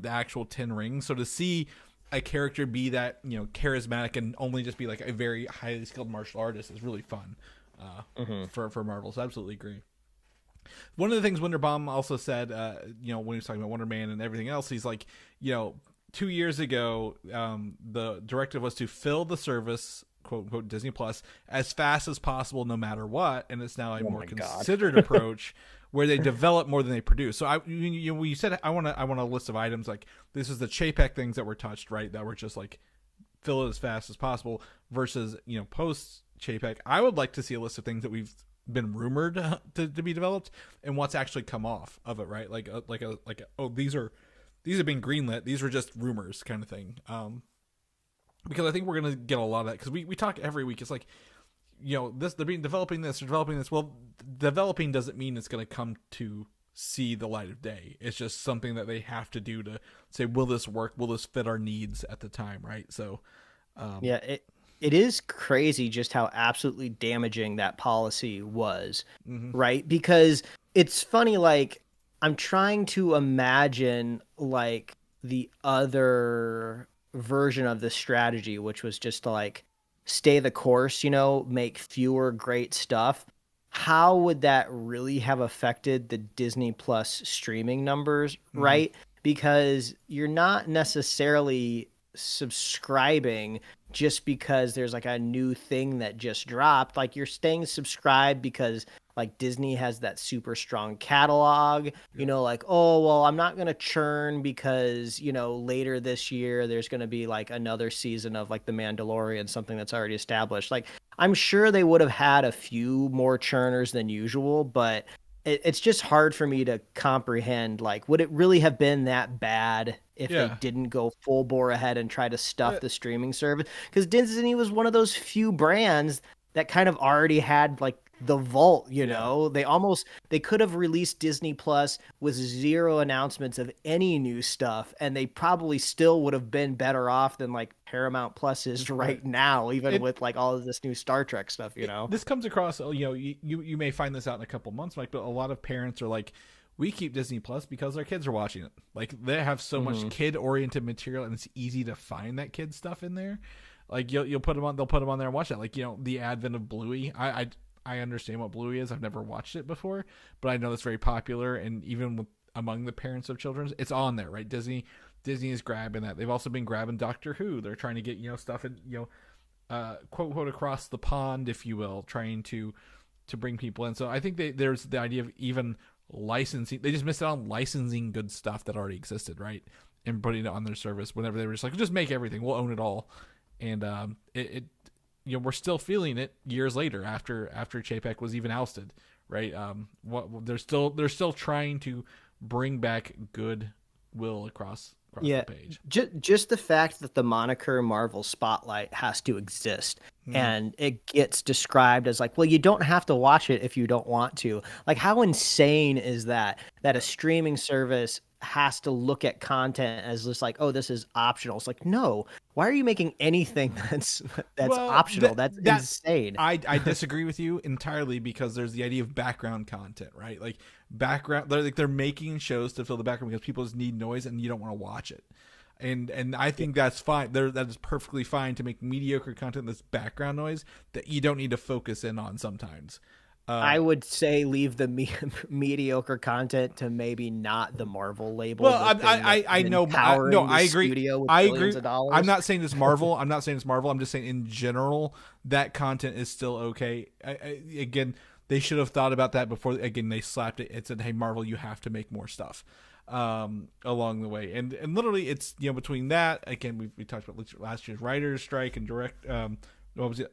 actual 10 rings. So to see a character be that, you know, charismatic and only just be like a very highly skilled martial artist is really fun for Marvel. So I absolutely agree. One of the things Winderbaum also said, you know, when he was talking about Wonder Man and everything else, he's like, you know, 2 years ago, the directive was to fill the service, quote unquote, Disney Plus, as fast as possible, no matter what. And it's now a more considered approach where they develop more than they produce. So you said I want a list of items, like this is the Chapek things that were touched, right? That were just like fill it as fast as possible versus, you know, post Chapek. I would like to see a list of things that we've been rumored to be developed and what's actually come off of it, right? Like oh, these have been greenlit. These were just rumors, kind of thing. Because I think we're gonna get a lot of that because we talk every week. It's like, you know, they're developing this or developing this. Well, developing doesn't mean it's going to come to see the light of day. It's just something that they have to do to say, will this work? Will this fit our needs at the time? Right. So, yeah, it is crazy just how absolutely damaging that policy was. Right. Because it's funny, like I'm trying to imagine like the other version of this strategy, which was just to like stay the course, you know, make fewer great stuff. How would that really have affected the Disney Plus streaming numbers, right? Because you're not necessarily subscribing just because there's like a new thing that just dropped. Like you're staying subscribed because like Disney has that super strong catalog, you know, like, oh, well, I'm not going to churn because, you know, later this year, there's going to be like another season of like The Mandalorian, something that's already established. Like, I'm sure they would have had a few more churners than usual, but it's just hard for me to comprehend, like, would it really have been that bad if they didn't go full bore ahead and try to stuff the streaming service? Because Disney was one of those few brands that kind of already had like the vault, you know. They could have released Disney Plus with zero announcements of any new stuff, and they probably still would have been better off than like Paramount Plus is right now, even with like all of this new Star Trek stuff, you know. This comes across, you know, you may find this out in a couple months, Mike, but a lot of parents are like, we keep Disney Plus because our kids are watching it. Like they have so much kid oriented material, and it's easy to find that kid stuff in there. Like you'll put them on, they'll put them on there and watch that. Like, you know, the advent of Bluey. I understand what Bluey is. I've never watched it before, but I know it's very popular, and even among the parents of children, it's on there, right? Disney is grabbing that. They've also been grabbing Doctor Who. They're trying to get, you know, stuff in, you know, quote unquote across the pond, if you will, trying to bring people in. So I think there's the idea of even licensing. They just missed out on licensing good stuff that already existed, right? And putting it on their service whenever they were just like, just make everything. We'll own it all. And you know, we're still feeling it years later after Chapek was even ousted, right? They're still trying to bring back goodwill across the page. Just the fact that the moniker Marvel Spotlight has to exist and it gets described as like, well, you don't have to watch it if you don't want to. Like, how insane is that a streaming service has to look at content as just like, oh, this is optional? It's like, no, why are you making anything that's optional? That's insane. I disagree with you entirely, because there's the idea of background content, right? Like they're making shows to fill the background because people just need noise and you don't want to watch it. And I think that's fine. That is perfectly fine to make mediocre content that's background noise that you don't need to focus in on sometimes. I would say leave the mediocre content to maybe not the Marvel label. Well, I know. No, I agree. I agree. I'm not saying it's Marvel. I'm just saying in general that content is still okay. Again, they should have thought about that before. Again, they slapped it. It said, "Hey, Marvel, you have to make more stuff." Along the way, and literally it's between that, again, we talked about last year's writers strike and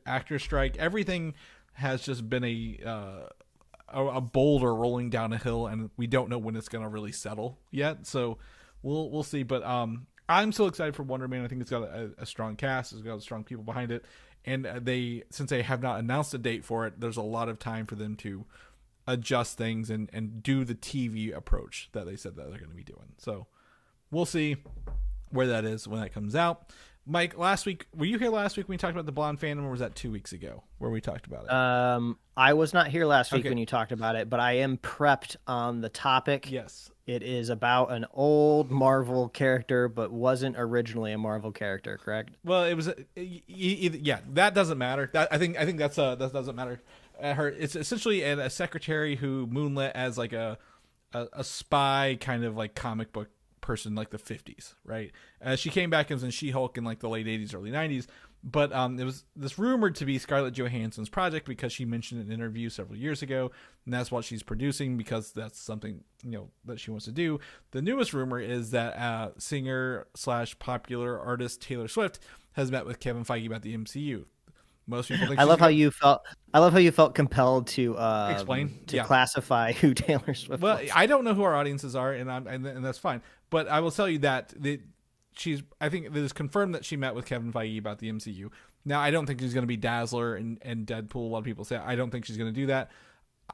actor strike. Everything has just been a boulder rolling down a hill, and we don't know when it's going to really settle yet. So we'll see. But I'm so excited for Wonder Man. I think it's got a strong cast. It's got strong people behind it, and since they have not announced a date for it, there's a lot of time for them to adjust things and do the TV approach that they said that they're going to be doing. So we'll see where that is when that comes out. Mike, last week, were you here last week when we talked about the Blonde Phantom, or was that 2 weeks ago where we talked about it? I was not here last week when you talked about it, but I am prepped on the topic. Yes. It is about an old Marvel character, but wasn't originally a Marvel character, correct? Well, it was, that doesn't matter. I think that doesn't matter. It's essentially a secretary who moonlit as like a spy kind of like comic book person, like the 50s, right? She came back as in She-Hulk in like the late 80s, early 90s, but it was this rumored to be Scarlett Johansson's project because she mentioned in an interview several years ago, and that's what she's producing because that's something that she wants to do. The newest rumor is that singer / popular artist Taylor Swift has met with Kevin Feige about the MCU. Most people think I love how you felt compelled to explain to classify who Taylor Swift was. Well, I don't know who our audiences are, and that's fine. But I will tell you that I think it is confirmed that she met with Kevin Feige about the MCU. Now, I don't think she's going to be Dazzler and Deadpool. A lot of people say I don't think she's going to do that.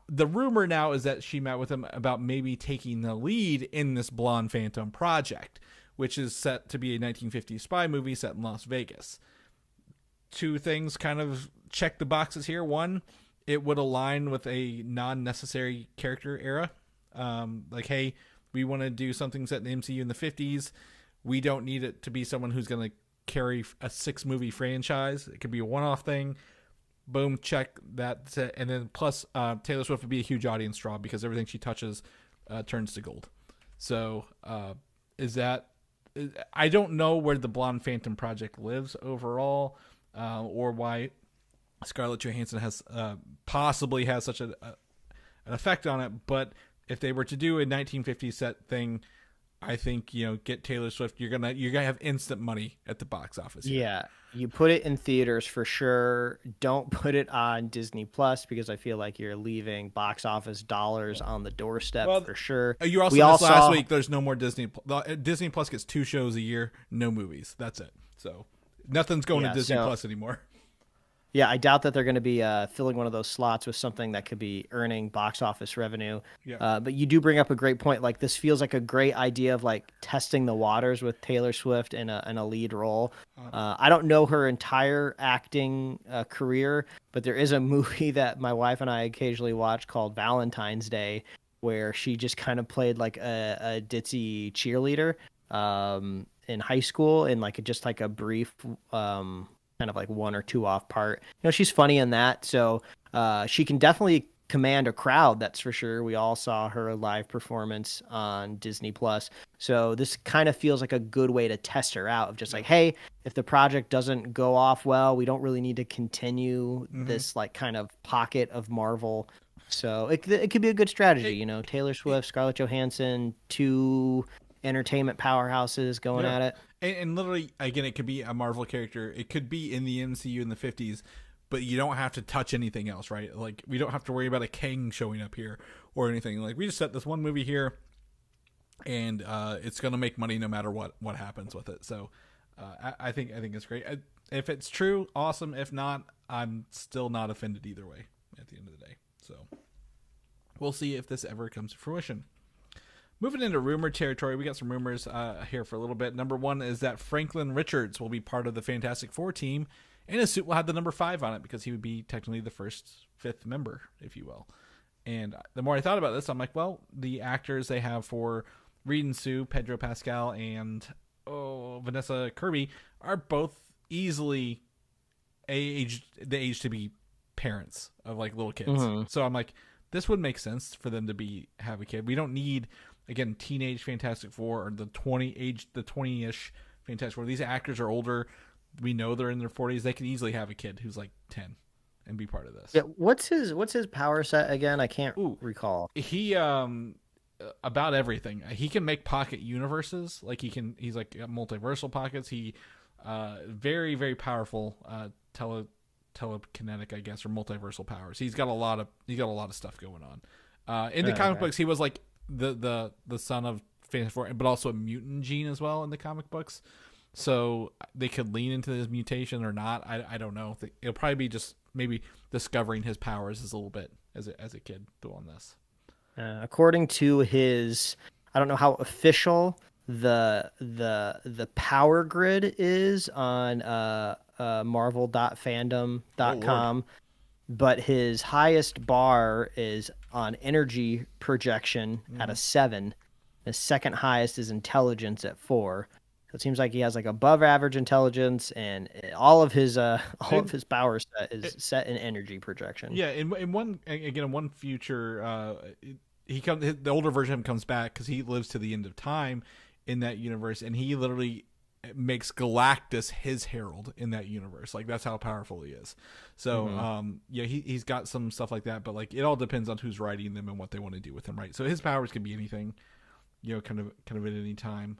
The rumor now is that she met with him about maybe taking the lead in this Blonde Phantom project, which is set to be a 1950s spy movie set in Las Vegas. Two things kind of check the boxes here. One, it would align with a non-necessary character era. Like, hey, we want to do something set in the MCU in the 50s. We don't need it to be someone who's going to carry a 6-movie franchise. It could be a one-off thing. Boom, check that. And then plus, Taylor Swift would be a huge audience draw because everything she touches turns to gold. So I don't know where the Blonde Phantom project lives overall. Or why Scarlett Johansson has possibly has such an effect on it. But if they were to do a 1950s set thing, I think get Taylor Swift. You're gonna have instant money at the box office here. Yeah, you put it in theaters for sure. Don't put it on Disney Plus because I feel like you're leaving box office dollars on the doorstep for sure. You also missed last week. There's no more Disney. Disney Plus gets 2 shows a year, no movies. That's it. So. Nothing's going to Disney Plus anymore. Yeah, I doubt that they're going to be filling one of those slots with something that could be earning box office revenue. Yeah. But you do bring up a great point. Like, this feels like a great idea of like testing the waters with Taylor Swift in a lead role. I don't know her entire acting career, but there is a movie that my wife and I occasionally watch called Valentine's Day, where she just kind of played like a ditzy cheerleader. In high school, in like just like a brief kind of like 1 or 2 off part. She's funny in that, so she can definitely command a crowd, that's for sure. We all saw her live performance on Disney Plus, so this kind of feels like a good way to test her out, of just like, hey, if the project doesn't go off well, we don't really need to continue this like kind of pocket of Marvel. So it could be a good strategy. Taylor Swift, Scarlett Johansson, 2 entertainment powerhouses going at it. And literally, again, it could be a Marvel character. It could be in the MCU in the 50s, but you don't have to touch anything else, right? Like, we don't have to worry about a Kang showing up here or anything. Like, we just set this one movie here, and it's going to make money no matter what happens with it. So I think it's great. If it's true, awesome. If not, I'm still not offended either way at the end of the day. So we'll see if this ever comes to fruition. Moving into rumor territory, we got some rumors here for a little bit. Number 1 is that Franklin Richards will be part of the Fantastic Four team, and his suit will have the number 5 on it because he would be technically the 5th member, if you will. And the more I thought about this, I'm like, well, the actors they have for Reed and Sue, Pedro Pascal, and Vanessa Kirby are both easily the age to be parents of like little kids. Mm-hmm. So I'm like, this would make sense for them to have a kid. We don't need, again, teenage Fantastic Four or the 20-ish Fantastic Four. These actors are older. We know they're in their 40s. They could easily have a kid who's like 10 and be part of this. Yeah, what's his power set again? I can't recall. He about everything. He can make pocket universes. Like he's like multiversal pockets. He very, very powerful telekinetic, I guess, or multiversal powers. He's got a lot of stuff going on. In the comic books, he was like the son of Fantastic Four, but also a mutant gene as well in the comic books. So they could lean into his mutation or not. I don't know. It'll probably be just maybe discovering his powers as a little bit as a kid doing this. According to his, I don't know how official the power grid is on marvel.fandom.com, but his highest bar is on energy projection at a 7. The second highest is intelligence at 4. So it seems like he has like above average intelligence, and all of his power set is set in energy projection. Yeah, in one future, the older version of him comes back because he lives to the end of time in that universe, and he literally makes Galactus his herald in that universe. Like, that's how powerful he is. So he's got some stuff like that, but like it all depends on who's writing them and what they want to do with them, right? So his powers can be anything, kind of at any time.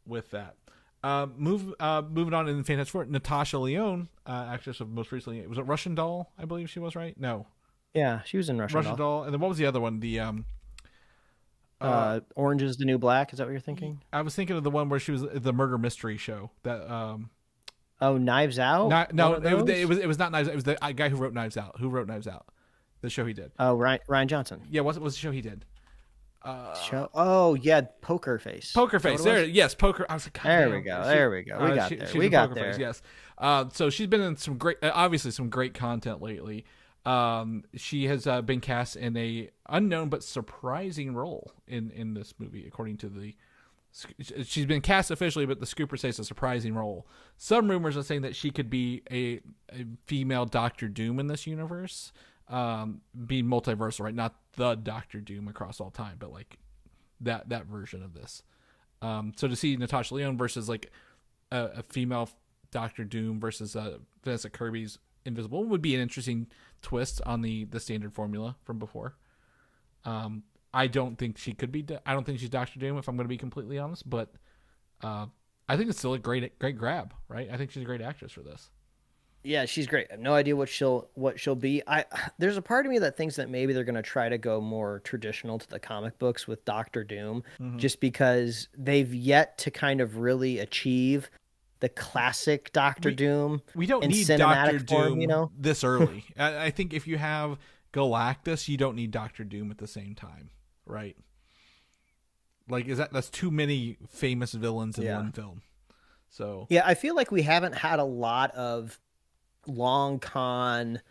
With that, moving on in Fantastic Four, Natasha Lyonne, actress of most recently, was it Russian Doll? I believe she was, right? No. Yeah, she was in Russian Doll. And then what was the other one? The Orange is the New Black. Is that what you're thinking? I was thinking of the one where she was the murder mystery show. That Knives Out. It was not Knives Out. It was the guy who wrote Knives Out. Who wrote Knives Out? The show he did. Oh, Ryan Johnson. Yeah, what was the show he did? Poker Face. Poker Face. There, yes, Poker. I was like, there we go. We got there. Yes. So she's been in some great, obviously some great content lately. She has been cast in a unknown but surprising role in this movie, according to the. She's been cast officially, but the Scooper says it's a surprising role. Some rumors are saying that she could be a female Doctor Doom in this universe. Being multiversal, right? Not the Doctor Doom across all time, but like that version of this. So to see Natasha Lyonne versus like a female Doctor Doom versus Vanessa Kirby's Invisible would be an interesting twist on the standard formula from before. I don't think she could be. I don't think she's Doctor Doom, if I'm going to be completely honest. But I think it's still a great grab, right? I think she's a great actress for this. Yeah, she's great. I have no idea what she'll be. There's a part of me that thinks that maybe they're going to try to go more traditional to the comic books with Doctor Doom, just because they've yet to kind of really achieve the classic Doctor Doom. We don't need Doctor Doom this early. I think if you have Galactus, you don't need Doctor Doom at the same time, right? Like, that's too many famous villains in one film. So yeah, I feel like we haven't had a lot of long con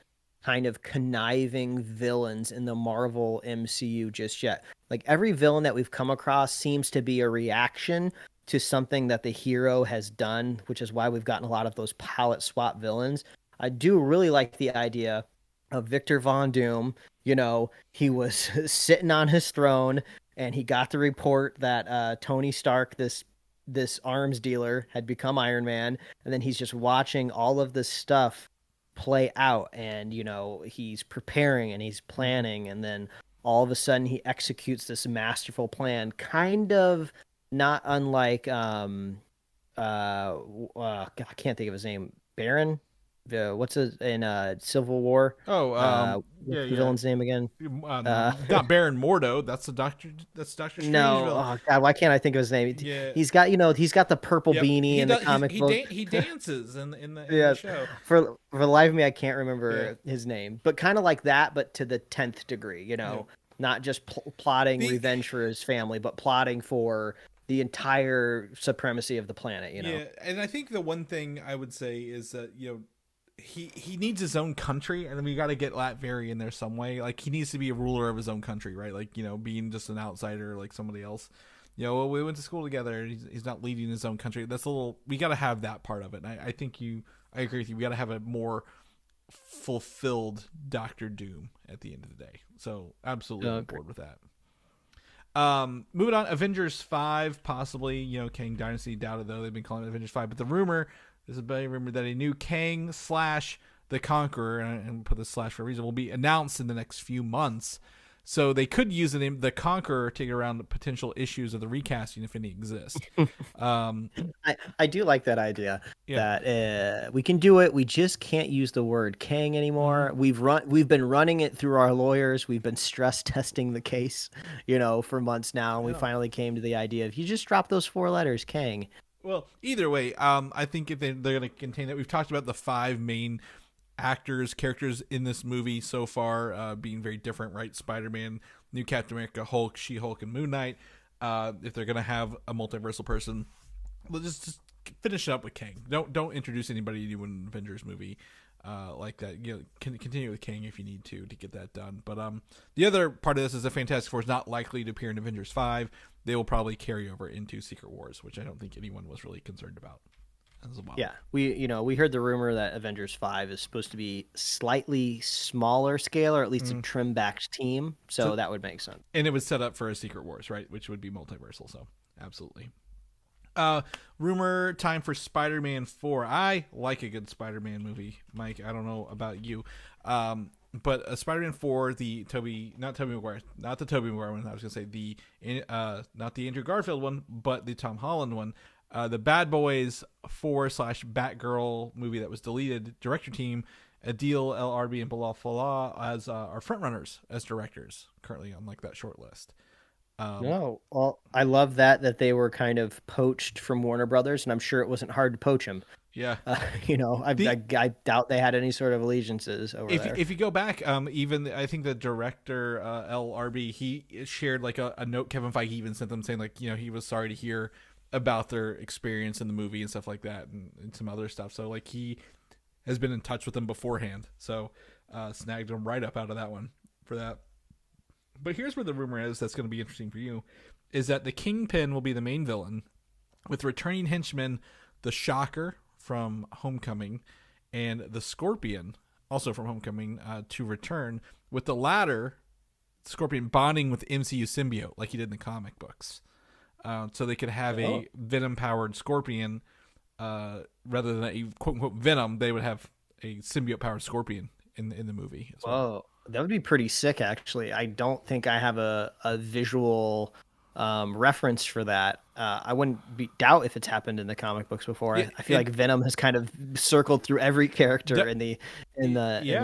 kind of conniving villains in the Marvel MCU just yet. Like, every villain that we've come across seems to be a reaction to something that the hero has done, which is why we've gotten a lot of those palette swap villains. I do really like the idea of Victor Von Doom. He was sitting on his throne and he got the report that Tony Stark, this arms dealer, had become Iron Man, and then he's just watching all of this stuff play out, and he's preparing and he's planning, and then all of a sudden he executes this masterful plan, kind of not unlike I can't think of his name, Baron. What's his in Civil War? What's the villain's name again? Not Baron Mordo. That's Doctor Strange. No, oh God, why can't I think of his name? Yeah. He's got he's got the purple beanie in the comic book. He dances in the show. For the life of me, I can't remember his name. But kind of like that, but to the 10th degree. Not just plotting revenge for his family, but plotting for the entire supremacy of the planet. Yeah, and I think the one thing I would say is that he needs his own country, and we got to get Latveria in there some way. Like, he needs to be a ruler of his own country, right? Like, being just an outsider like somebody else. We went to school together, and he's not leading his own country. That's we got to have that part of it. And I think I agree with you. We got to have a more fulfilled Doctor Doom at the end of the day. So absolutely on board with that. Moving on, Avengers 5, possibly. Kang Dynasty doubted, though. They've been calling it Avengers 5, but the rumor. There's a big rumor that a new Kang / the Conqueror, and put the slash for a reason, will be announced in the next few months. So they could use the name The Conqueror to get around the potential issues of the recasting if any exist. I do like that idea that we can do it. We just can't use the word Kang anymore. We've been running it through our lawyers. We've been stress testing the case, for months now. And we finally came to the idea of you just drop those 4 letters, Kang. Well, either way, I think if they're going to contain that, we've talked about the 5 main characters in this movie so far, being very different, right? Spider-Man, new Captain America, Hulk, She-Hulk, and Moon Knight. If they're gonna have a multiversal person, we'll just finish it up with Kang. Don't introduce anybody new in an Avengers movie like that. Continue with Kang if you need to get that done. But the other part of this is the Fantastic Four is not likely to appear in Avengers 5. They will probably carry over into Secret Wars, which I don't think anyone was really concerned about. Well. Yeah, we heard the rumor that Avengers 5 is supposed to be slightly smaller scale, or at least a trim-backed team, so that would make sense. And it was set up for a Secret Wars, right, which would be multiversal, so absolutely. Rumor time for Spider-Man 4. I like a good Spider-Man movie, Mike. I don't know about you. But a Spider-Man 4, not the Tobey Maguire one, I was going to say, not the Andrew Garfield one, but the Tom Holland one. The Bad Boys 4/Batgirl movie that was deleted, director team, Adil El Arbi and Bilal Fallah as our frontrunners as directors currently on that short list. Well, I love that they were kind of poached from Warner Brothers, and I'm sure it wasn't hard to poach them. Yeah. I doubt they had any sort of allegiances over there. If you go back, even I think the director, El Arbi, he shared a note. Kevin Feige even sent them saying he was sorry to hear about their experience in the movie and stuff like that, and some other stuff. So he has been in touch with them beforehand. So snagged them right up out of that one for that. But here's where the rumor is that's going to be interesting for you, is that the Kingpin will be the main villain, with returning henchmen, the Shocker from Homecoming and the Scorpion, also from Homecoming, to return, with the latter, Scorpion, bonding with MCU symbiote like he did in the comic books. So they could have a Venom-powered Scorpion, rather than a quote-unquote Venom, they would have a symbiote-powered Scorpion in the movie as well. Whoa, that would be pretty sick, actually. I don't think I have a visual reference for that. I wouldn't doubt if it's happened in the comic books before. I feel like Venom has kind of circled through every character in the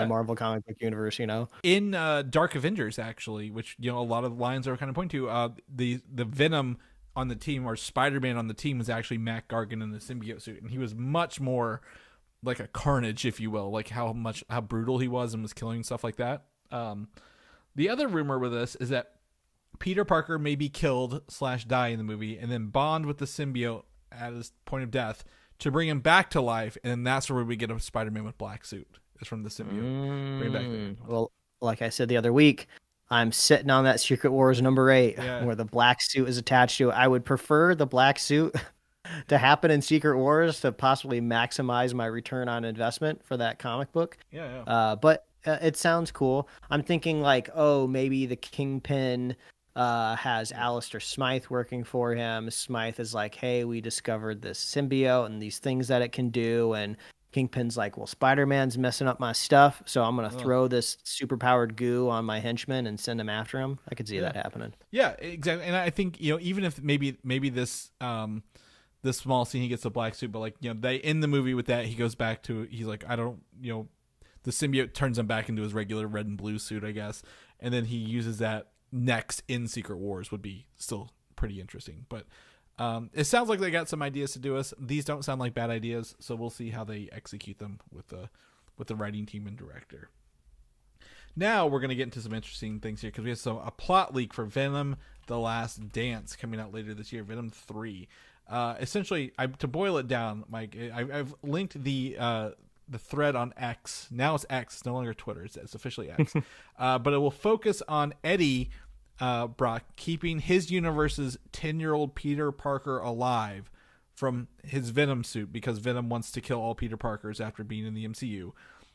Marvel comic book universe. In Dark Avengers, actually, which a lot of lines are kind of pointing to, the Venom on the team, or Spider-Man on the team, was actually Mac Gargan in the symbiote suit, and he was much more like a Carnage, if you will, how brutal he was and was killing stuff like that. The other rumor with this is that Peter Parker may be killed / die in the movie, and then bond with the symbiote at his point of death to bring him back to life, and then that's where we get a Spider-Man with black suit. It's from the symbiote. Bring back. Well, like I said the other week, I'm sitting on that Secret Wars number 8, where the black suit is attached to it. I would prefer the black suit to happen in Secret Wars to possibly maximize my return on investment for that comic book. But it sounds cool. I'm thinking maybe the Kingpin has Alistair Smythe working for him. Smythe is like, hey, we discovered this symbiote and these things that it can do, and Kingpin's like, well, Spider-Man's messing up my stuff, so I'm going to throw this super-powered goo on my henchmen and send him after him. I could see that happening. Yeah, exactly. And I think, even if maybe this this small scene he gets the black suit, but they in the movie with that, he goes back to, he's like, I don't, the symbiote turns him back into his regular red and blue suit, I guess, and then he uses that next in Secret Wars. Would be still pretty interesting. But it sounds like they got some ideas to do us. These don't sound like bad ideas, so we'll see how they execute them with the writing team and director. Now we're going to get into some interesting things here, because we have a plot leak for Venom the Last Dance coming out later this year, Venom 3. Essentially, to boil it down, Mike, I've linked the thread on X. Now it's X. It's no longer Twitter. It's officially X. But it will focus on Eddie Brock keeping his universe's 10-year-old Peter Parker alive from his Venom suit, because Venom wants to kill all Peter Parkers after being in the MCU,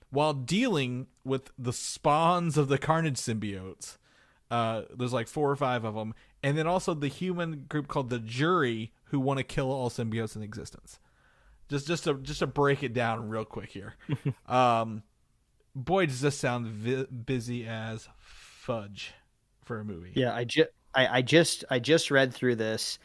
while dealing with the spawns of the Carnage symbiotes. There's 4 or 5 of them. And then also the human group called the Jury, who want to kill all symbiotes in existence. Just to break it down real quick here. boy, does this sound busy as fudge for a movie. Yeah, I just read through this.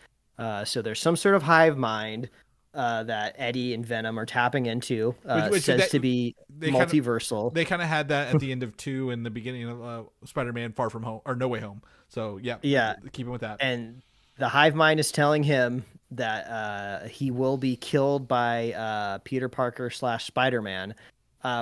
So there's some sort of hive mind that Eddie and Venom are tapping into. Says to be multiversal. They kind of had that at the end of 2 and the beginning of Spider-Man Far From Home or No Way Home. So yeah, keeping with that. And the hive mind is telling him that he will be killed by Peter Parker / Spider-Man.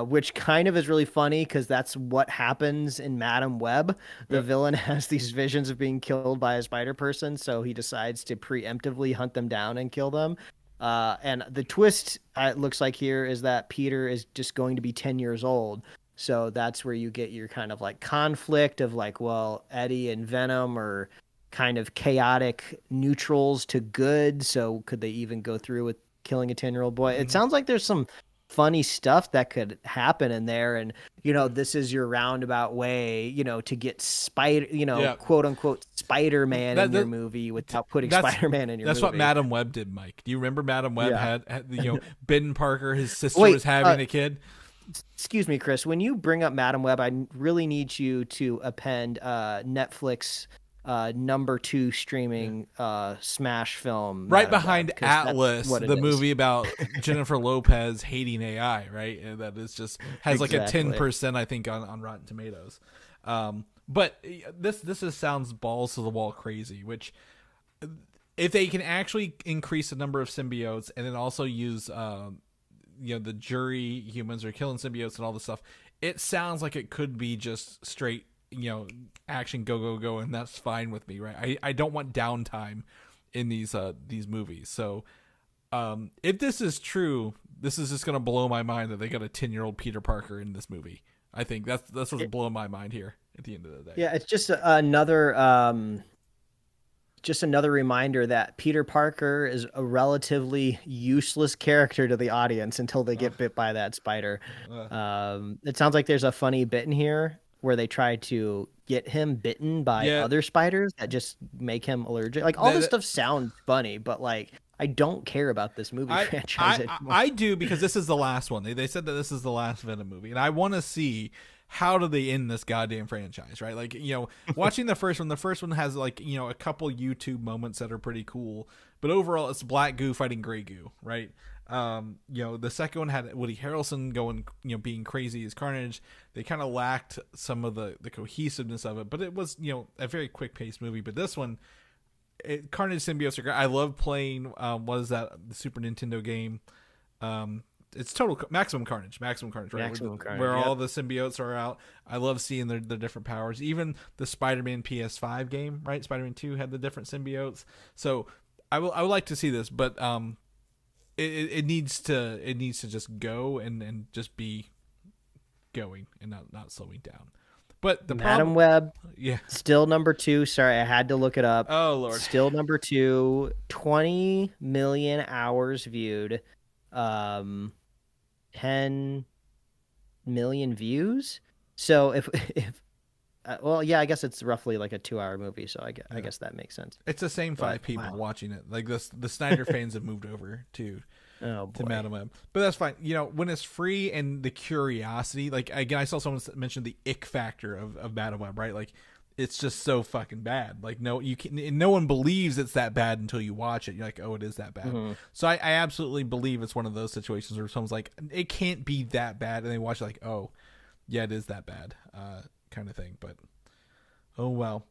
Which kind of is really funny because that's what happens in Madam Web. The villain has these visions of being killed by a spider person, so he decides to preemptively hunt them down and kill them. And the twist, it looks like here, is that Peter is just going to be 10 years old. So that's where you get your kind of like conflict of like, well, Eddie and Venom are kind of chaotic neutrals to good. So could they even go through with killing a 10-year-old boy? It sounds like there's some funny stuff that could happen in there, and this is your roundabout way to get quote unquote Spider-Man in your movie without putting Spider-Man in your movie. That's what Madam Web did, Mike. Do you remember Madam Web had Ben Parker, his sister was having a kid? Excuse me, Chris, when you bring up Madam Web, I really need you to append Netflix number 2 streaming smash film right behind Atlas, the movie about Jennifer Lopez hating AI, right? And that is just has like a 10%, I think, on Rotten Tomatoes. But this sounds balls to the wall crazy, which if they can actually increase the number of symbiotes and then also use the jury humans are killing symbiotes and all this stuff, it sounds like it could be just straight action, go, and that's fine with me, right? I don't want downtime in these movies. So if this is true, this is just gonna blow my mind that they got a 10-year-old Peter Parker in this movie. I think that's what's blowing my mind here at the end of the day. Yeah, it's just another reminder that Peter Parker is a relatively useless character to the audience until they get bit by that spider. It sounds like there's a funny bit in here where they try to get him bitten by other spiders that just make him allergic. Like all this stuff sounds funny, but like I don't care about this movie franchise anymore. I do, because this is the last one. They said that this is the last Venom movie, and I want to see how do they end this goddamn franchise, right? Like, watching the first one has like, a couple YouTube moments that are pretty cool, but overall it's black goo fighting gray goo, right? The second one had Woody Harrelson going, being crazy as Carnage. They kind of lacked some of the cohesiveness of it, but it was, a very quick paced movie. But this one, Carnage symbiotes are great. I love playing, what is that? The Super Nintendo game. It's total Maximum Carnage, right? Maximum Carnage, where all the symbiotes are out. I love seeing their different powers. Even the Spider-Man PS5 game, right? Spider-Man 2 had the different symbiotes. So I would like to see this, but it needs to just go and just be going and not slowing down. But the Madam Web, still number 2. Sorry, I had to look it up. Oh Lord, still number 2. 20 million hours viewed, 10 million views. So if I guess it's roughly like a 2-hour movie. So I guess that makes sense. It's the same 5 people watching it. Like the Snyder fans have moved over to Madam Web, but that's fine. When it's free and the curiosity, like again, I saw someone mention the ick factor of Madam Web, right? Like it's just so fucking bad. Like no one believes it's that bad until you watch it. You're like, oh, it is that bad. Mm-hmm. So I absolutely believe it's one of those situations where someone's like, it can't be that bad, and they watch it like, oh, yeah, it is that bad, kind of thing. But oh well.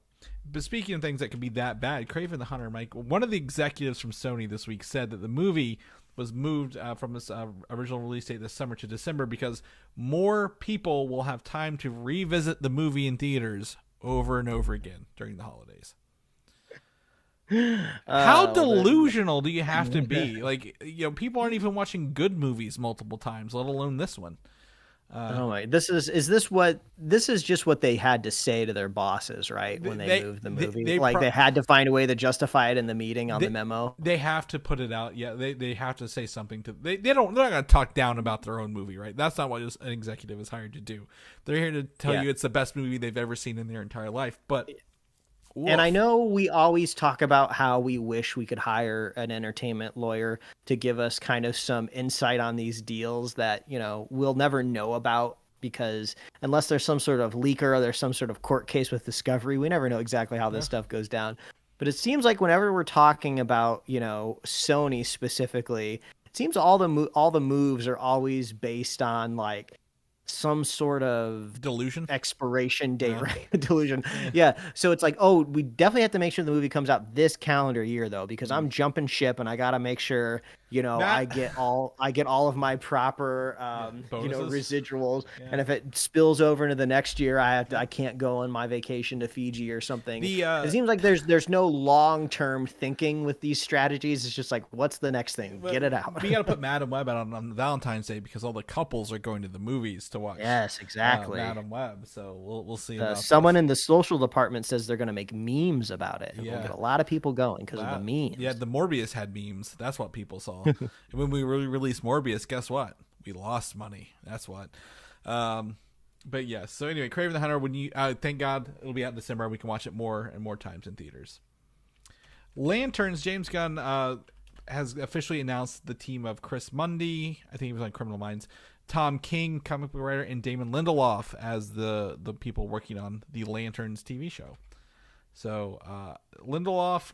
But speaking of things that could be that bad, Kraven the Hunter, Mike, one of the executives from Sony this week said that the movie was moved from its original release date this summer to December because more people will have time to revisit the movie in theaters over and over again during the holidays. How delusional do you have to be? Like, people aren't even watching good movies multiple times, let alone this one. This is just what they had to say to their bosses, right? When they moved the movie, they had to find a way to justify it in the meeting on the memo. They have to put it out. Yeah, they have to say something they're not going to talk down about their own movie, right? That's not what an executive is hired to do. They're here to tell you it's the best movie they've ever seen in their entire life. But and I know we always talk about how we wish we could hire an entertainment lawyer to give us kind of some insight on these deals that, we'll never know about because unless there's some sort of leaker or there's some sort of court case with Discovery, we never know exactly how this stuff goes down. But it seems like whenever we're talking about, Sony specifically, it seems all the moves are always based on like some sort of delusion expiration date, right? Delusion. Yeah. So it's like, oh, we definitely have to make sure the movie comes out this calendar year though, because I'm jumping ship and I got to make sure, I get all of my proper, residuals. Yeah. And if it spills over into the next year, I can't go on my vacation to Fiji or something. It seems like there's no long-term thinking with these strategies. It's just like, what's the next thing? Get it out. We got to put Madam Web out on Valentine's Day because all the couples are going to the movies to watch. Yes, exactly. Madam Web. So we'll see. Someone in the social department says they're going to make memes about it. Yeah. We'll get a lot of people going because of the memes. Yeah, the Morbius had memes. That's what people saw. And when we released Morbius, guess what? We lost money. That's what. But yes. So anyway, Kraven the Hunter. When you thank God it'll be out in December. We can watch it more and more times in theaters. Lanterns. James Gunn has officially announced the team of Chris Mundy. I think he was on Criminal Minds. Tom King, comic book writer, and Damon Lindelof as the people working on the Lanterns TV show. So Lindelof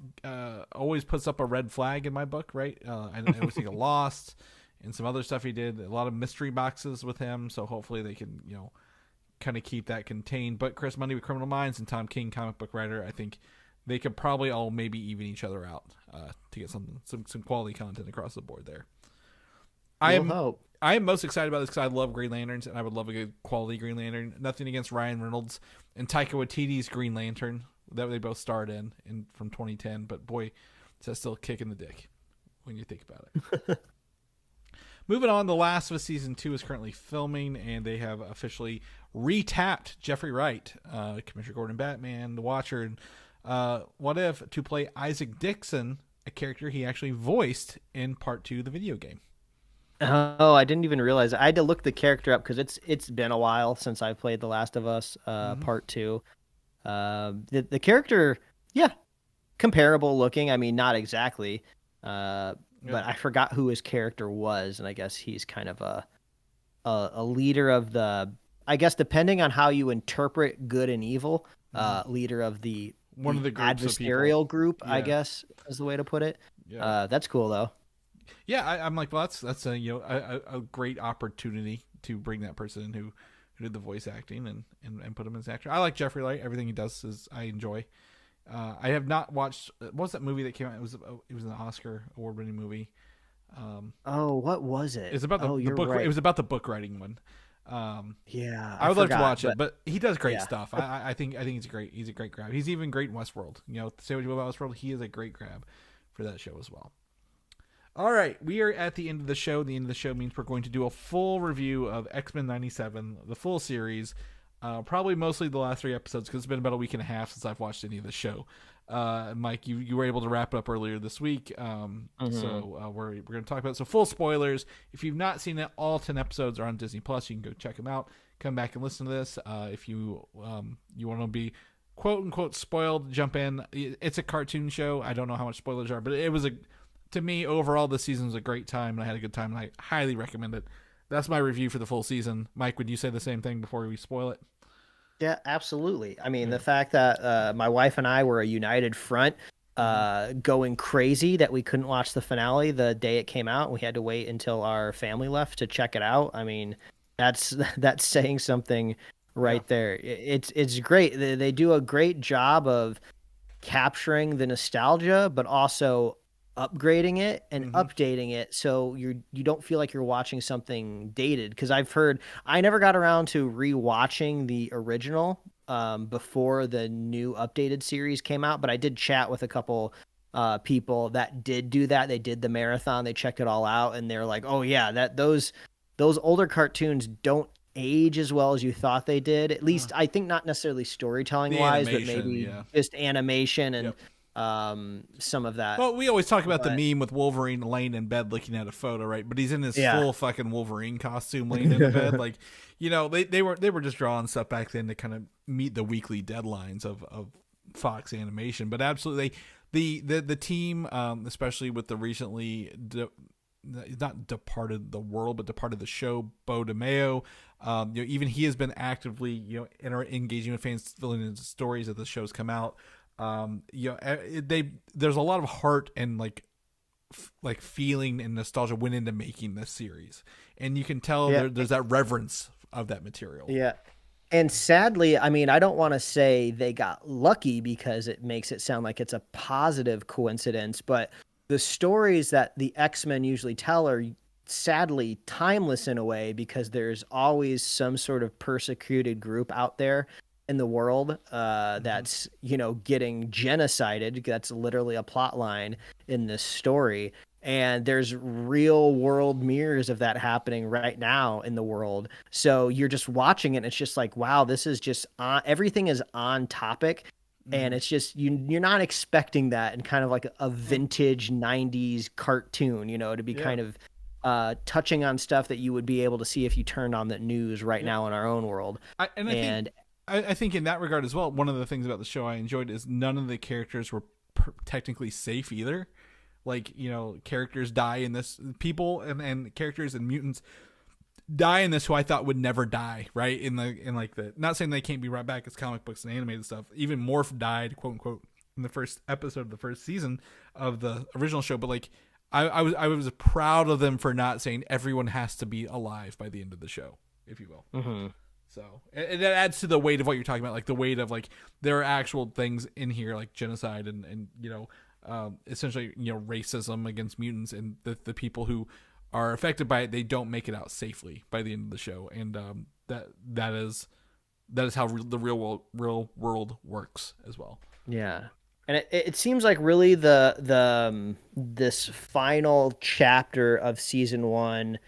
always puts up a red flag in my book, right? I was thinking Lost and some other stuff he did. A lot of mystery boxes with him, so hopefully they can, kind of keep that contained. But Chris Mundy with Criminal Minds and Tom King, comic book writer, I think they could probably all maybe even each other out to get some quality content across the board there. I am most excited about this because I love Green Lanterns, and I would love a good quality Green Lantern. Nothing against Ryan Reynolds and Taika Waititi's Green Lantern that they both starred in from 2010, but boy, is that still kicking the dick when you think about it. Moving on, The Last of Us Season 2 is currently filming, and they have officially re-tapped Jeffrey Wright, Commissioner Gordon Batman, The Watcher, and What If, to play Isaac Dixon, a character he actually voiced in Part 2 of the video game. Oh, I didn't even realize. I had to look the character up because it's been a while since I played The Last of Us Part 2. The character, comparable looking. I mean, not exactly, but I forgot who his character was, and I guess he's kind of a leader of the. I guess depending on how you interpret good and evil, leader of the one of the adversarial group. I guess is the way to put it. Yeah. That's cool though. Yeah, I'm like, well, that's a great opportunity to bring that person in who did the voice acting and put him as an actor. I like Jeffrey Wright. Everything he does I enjoy. I have not watched. What was that movie that came out? It was an Oscar award-winning movie. What was it? It's about the book. Right. It was about the book writing one. I would love to watch it, but he does great stuff. I think he's great. He's a great grab. He's even great in Westworld. Say what you will about Westworld, he is a great grab for that show as well. All right, we are at the end of the show. The end of the show means we're going to do a full review of X-Men 97, the full series, probably mostly the last 3 episodes because it's been about a week and a half since I've watched any of the show. Mike, you were able to wrap it up earlier this week, so we're going to talk about it. So full spoilers. If you've not seen it, all 10 episodes are on Disney Plus. You can go check them out. Come back and listen to this. If you want to be quote unquote spoiled, jump in. It's a cartoon show. I don't know how much spoilers are, but it was to me, overall, this season was a great time, and I had a good time, and I highly recommend it. That's my review for the full season. Mike, would you say the same thing before we spoil it? Yeah, absolutely. I mean, the fact that my wife and I were a united front, going crazy that we couldn't watch the finale the day it came out. We had to wait until our family left to check it out. I mean, that's saying something right there. It's great. They do a great job of capturing the nostalgia, but also upgrading it and updating it so you don't feel like you're watching something dated, because I never got around to rewatching the original before the new updated series came out, but I did chat with a couple people that did do that. They did the marathon, they checked it all out, and they're like, oh yeah, that those older cartoons don't age as well as you thought they did, at least I think, not necessarily storytelling wise, but maybe just animation and some of that. Well, we always talk about the meme with Wolverine laying in bed looking at a photo, right? But he's in his full fucking Wolverine costume laying in the bed. Like, they were just drawing stuff back then to kind of meet the weekly deadlines of Fox Animation. But absolutely, the team, especially with the recently not departed the world, but departed the show, Beau DeMayo. Even he has been actively, engaging with fans, filling in stories as the shows come out. There's a lot of heart and like feeling and nostalgia went into making this series, and you can tell there's that reverence of that material. Yeah. And sadly, I mean, I don't want to say they got lucky because it makes it sound like it's a positive coincidence, but the stories that the X-Men usually tell are sadly timeless in a way, because there's always some sort of persecuted group out there in the world that's, getting genocided. That's literally a plot line in this story. And there's real world mirrors of that happening right now in the world. So you're just watching it, and it's just like, wow, this is just everything is on topic. And it's just, you're not expecting that in kind of like a vintage 90s cartoon, to be kind of touching on stuff that you would be able to see if you turned on the news right now in our own world. I think in that regard as well, one of the things about the show I enjoyed is none of the characters were technically safe either. Like, characters die in this, people and characters and mutants die in this who I thought would never die, right? Not saying they can't be brought back as comic books and animated stuff. Even Morph died, quote unquote, in the first episode of the first season of the original show. But like, I was proud of them for not saying everyone has to be alive by the end of the show, if you will. Mm-hmm. So and that adds to the weight of what you're talking about, like the weight of like there are actual things in here like genocide and essentially racism against mutants, and the people who are affected by it, they don't make it out safely by the end of the show, and that is how the real world works as well. Yeah. And it seems like really this final chapter of season 1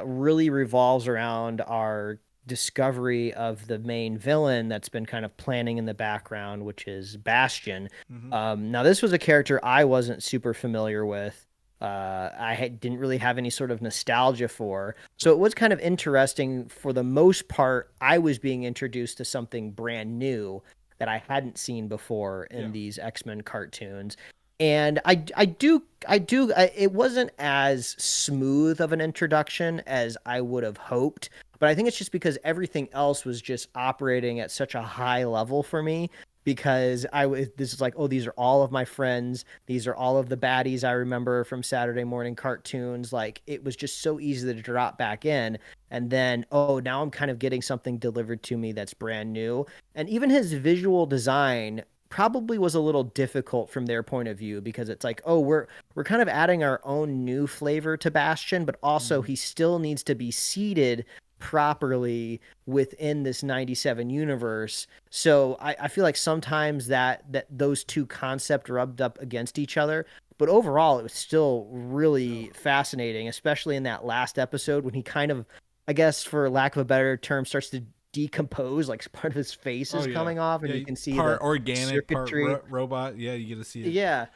really revolves around our discovery of the main villain that's been kind of planning in the background, which is Bastion. Mm-hmm. Now, this was a character I wasn't super familiar with. Didn't really have any sort of nostalgia for. So it was kind of interesting. For the most part, I was being introduced to something brand new that I hadn't seen before in these X-Men cartoons. And I do. It wasn't as smooth of an introduction as I would have hoped, but I think it's just because everything else was just operating at such a high level for me. Because this is like, oh, these are all of my friends. These are all of the baddies I remember from Saturday morning cartoons. Like, it was just so easy to drop back in. And then, now I'm kind of getting something delivered to me that's brand new. And even his visual design probably was a little difficult from their point of view, because it's like, we're kind of adding our own new flavor to Bastion, but also he still needs to be seated properly within this 97 universe. So I feel like sometimes that those two concepts rubbed up against each other, but overall it was still really fascinating, especially in that last episode when he kind of, I guess for lack of a better term, starts to decompose, like part of his face is coming off, and you can see part the organic, circuitry. part robot. Yeah, you get to see it. Yeah.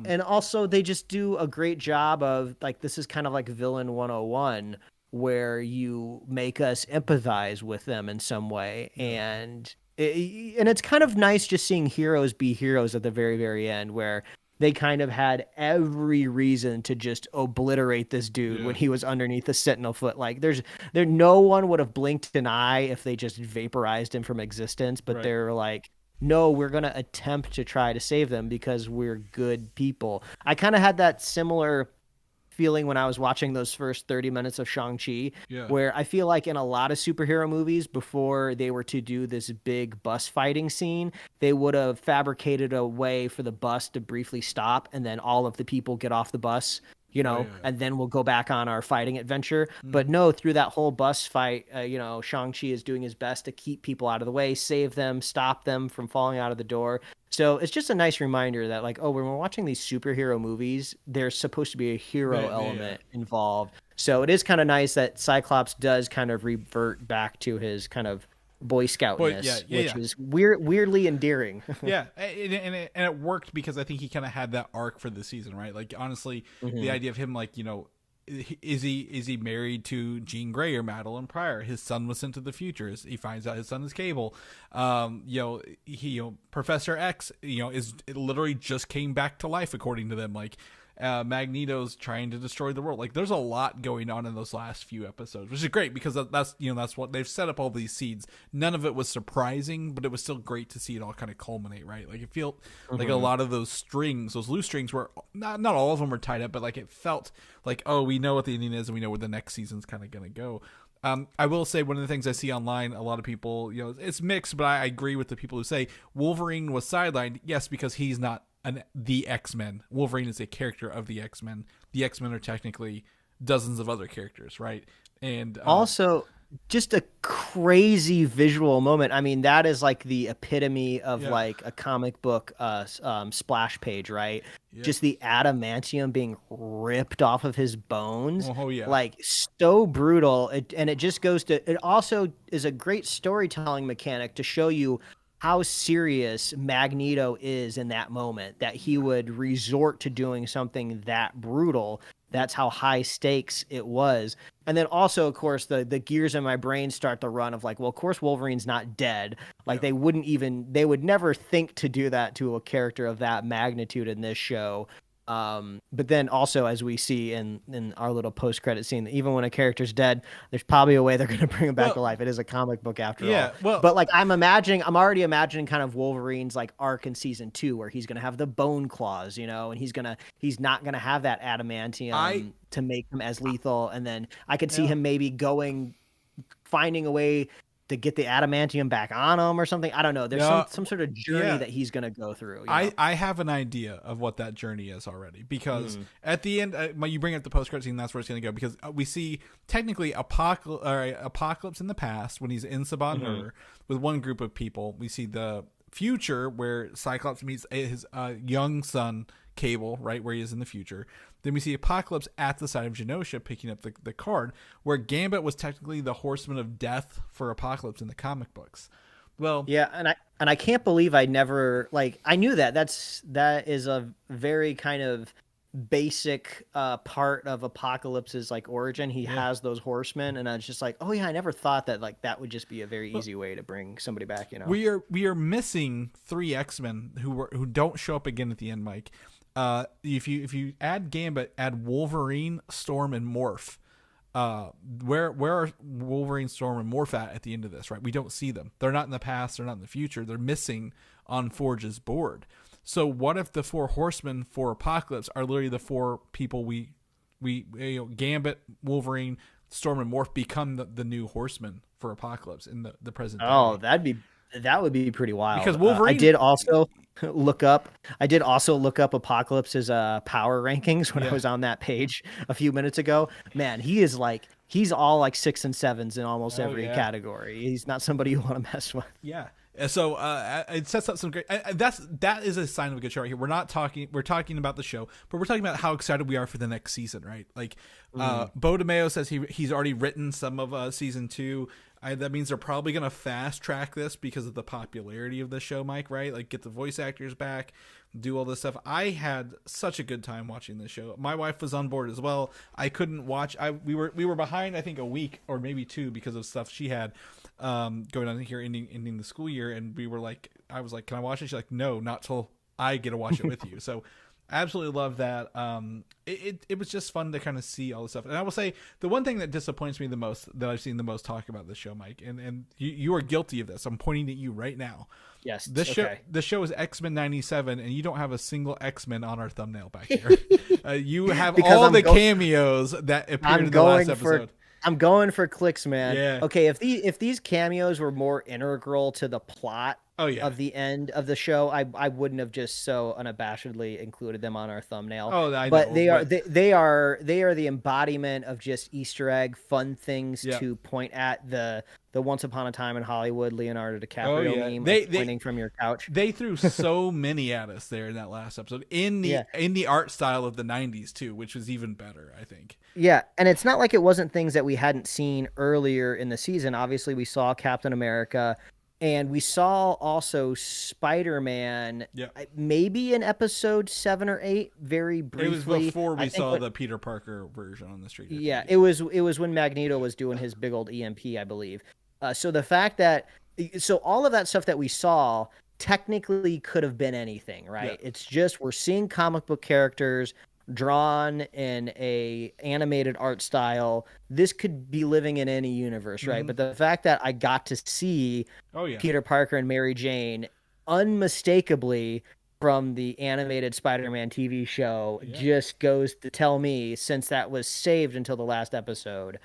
And also they just do a great job of, like, this is kind of like Villain 101, where you make us empathize with them in some way. And it's kind of nice just seeing heroes be heroes at the very, very end, where they kind of had every reason to just obliterate this dude when he was underneath the Sentinel foot. Like, no one would have blinked an eye if they just vaporized him from existence, but they're like, no, we're going to attempt to try to save them because we're good people. I kind of had that similar feeling when I was watching those first 30 minutes of Shang-Chi, where I feel like in a lot of superhero movies, before they were to do this big bus fighting scene, they would have fabricated a way for the bus to briefly stop, and then all of the people get off the bus, and then we'll go back on our fighting adventure. But no, through that whole bus fight, Shang-Chi is doing his best to keep people out of the way, save them, stop them from falling out of the door. So it's just a nice reminder that, like, when we're watching these superhero movies, there's supposed to be a hero element involved. So it is kind of nice that Cyclops does kind of revert back to his kind of Boy Scoutness, which is weirdly endearing. And it worked because I think he kind of had that arc for the season, right? Like, honestly, the idea of him, like, is he married to Jean Grey or Madeline Pryor? His son was sent to the future. He finds out his son is Cable. Professor X, it literally just came back to life according to them. Like, Magneto's trying to destroy the world. Like, there's a lot going on in those last few episodes, which is great because that's what they've set up all these seeds. None of it was surprising, but it was still great to see it all kind of culminate, right? Like, it felt like a lot of those strings, those loose strings, were not all of them were tied up, but like it felt like, oh, we know what the ending is and we know where the next season's kind of going to go. I will say one of the things I see online, a lot of people, it's mixed, but I agree with the people who say Wolverine was sidelined. Yes, because he's not the X-Men. Wolverine is a character of the X-Men. The X-Men are technically dozens of other characters, right? And also just a crazy visual moment. I mean, that is like the epitome of like a comic book splash page, right? Yeah. Just the adamantium being ripped off of his bones. Oh, yeah. Like, so brutal. And it just goes to, it also is a great storytelling mechanic to show you how serious Magneto is in that moment, that he would resort to doing something that brutal. That's how high stakes it was. And then also, of course, the gears in my brain start to run of like, well, of course, Wolverine's not dead. Like, they would never think to do that to a character of that magnitude in this show. But then also, as we see in our little post-credit scene, even when a character's dead, there's probably a way they're going to bring him back to life. It is a comic book after all. Well, but like, I'm already imagining kind of Wolverine's like arc in season 2, where he's going to have the bone claws, and he's not going to have that adamantium to make him as lethal. And then I could see him maybe finding a way to get the adamantium back on him or something. I don't know. There's some sort of journey that he's going to go through. I have an idea of what that journey is already, because at the end, you bring up the post-credit scene, that's where it's going to go, because we see technically Apocalypse in the past when he's in Saban with one group of people. We see the future where Cyclops meets his young son Cable, right, where he is in the future. Then we see Apocalypse at the side of Genosha picking up the card, where Gambit was technically the Horseman of Death for Apocalypse in the comic books. Well, yeah, and I can't believe I never, like, I knew that that is a very kind of basic part of Apocalypse's like origin. He has those horsemen, and I was just like, oh yeah, I never thought that like that would just be a very easy way to bring somebody back. We are missing 3 X-Men who don't show up again at the end, Mike. If you add Gambit, add Wolverine, Storm, and Morph. Where are Wolverine, Storm, and Morph at the end of this? Right, we don't see them. They're not in the past. They're not in the future. They're missing on Forge's board. So what if the 4 horsemen for Apocalypse are literally the 4 people we Gambit, Wolverine, Storm, and Morph become the new horsemen for Apocalypse in the present day? Oh, that would be pretty wild. Because Wolverine, I did also look up Apocalypse's power rankings when I was on that page a few minutes ago. Man, he's all like 6 and 7s in almost every category. He's not somebody you want to mess with. Yeah. So it sets up some great. That is a sign of a good show right here. We're talking about the show, but we're talking about how excited we are for the next season, right? Like, Bo DeMeo says he's already written some of season 2. That means they're probably going to fast track this because of the popularity of the show, Mike, right? Like, get the voice actors back, do all this stuff. I had such a good time watching this show. My wife was on board as well. I couldn't watch. We were behind, I think, a week or maybe 2 because of stuff she had going on here, ending the school year. And I was like, can I watch it? She's like, no, not till I get to watch it with you. So absolutely love that. It was just fun to kind of see all this stuff. And I will say the one thing that disappoints me the most, that I've seen the most talk about this show, Mike, and you are guilty of this. I'm pointing at you right now. Yes. The show is X-Men 97, and you don't have a single X-Men on our thumbnail back here. You have all the cameos that appeared in the last episode. I'm going for clicks, man. Yeah. Okay, if these cameos were more integral to the plot of the end of the show, I wouldn't have just so unabashedly included them on our thumbnail. Oh, I know. But they are the embodiment of just Easter egg fun things to point at the Once Upon a Time in Hollywood Leonardo DiCaprio meme pointing from your couch. They threw so many at us there in that last episode in the art style of the 90s too, which was even better, I think. Yeah, and it's not like it wasn't things that we hadn't seen earlier in the season. Obviously, we saw Captain America, and we saw also Spider-Man, maybe in episode 7 or 8, very briefly. It was before we saw the Peter Parker version on the street. Yeah, it was when Magneto was doing his big old EMP, I believe. So the fact that all of that stuff that we saw technically could have been anything, right? Yeah. It's just we're seeing comic book characters drawn in a animated art style, this could be living in any universe, right? But the fact that I got to see Peter Parker and Mary Jane unmistakably from the animated Spider-Man TV show just goes to tell me, since that was saved until the last episode,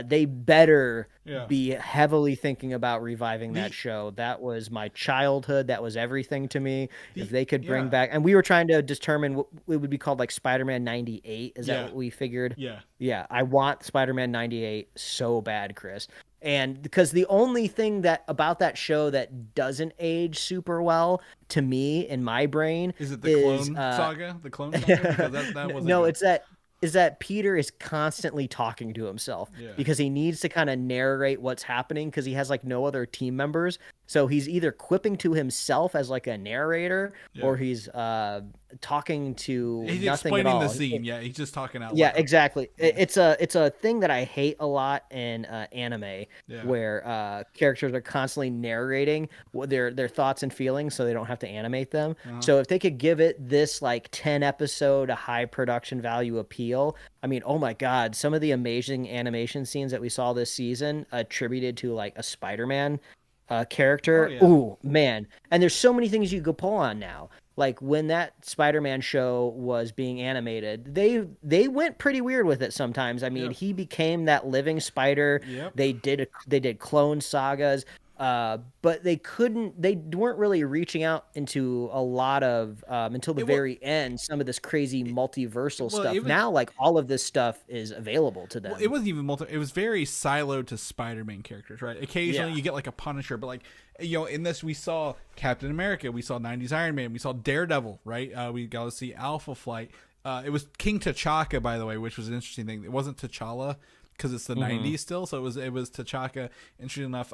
they better be heavily thinking about reviving that show. That was my childhood. That was everything to me. If they could bring back, and we were trying to determine what it would be called, like Spider-Man 98. Is that what we figured? Yeah. I want Spider-Man 98 so bad, Chris. And because the only thing that about that show that doesn't age super well to me in my brain is the Clone Saga. The Clone Saga. Because that wasn't no, it's that Peter is constantly talking to himself because he needs to kind of narrate what's happening because he has like no other team members. So he's either quipping to himself as like a narrator or he's talking to he's nothing explaining at all. The scene. He's just talking out loud. Yeah, exactly. It's a thing that I hate a lot in anime where characters are constantly narrating their thoughts and feelings so they don't have to animate them. So if they could give it this like 10 episode high production value appeal, I mean, oh my God, some of the amazing animation scenes that we saw this season attributed to like a Spider-Man character. Ooh, man. And there's so many things you could pull on now. Like when that Spider-Man show was being animated, they went pretty weird with it sometimes. I mean, he became that living spider. They did clone sagas. But they weren't really reaching out into a lot of until the very end, some of this crazy multiversal stuff. Now like all of this stuff is available to them. Well, it wasn't even it was very siloed to Spider-Man characters, right? Occasionally you get like a Punisher, but like, you know, in this we saw Captain America, we saw 90s Iron Man, we saw Daredevil, right? We got to see Alpha Flight. It was King T'Chaka, by the way, which was an interesting thing. It wasn't T'Challa, because it's the 90s still, so it was T'Chaka. Interesting enough,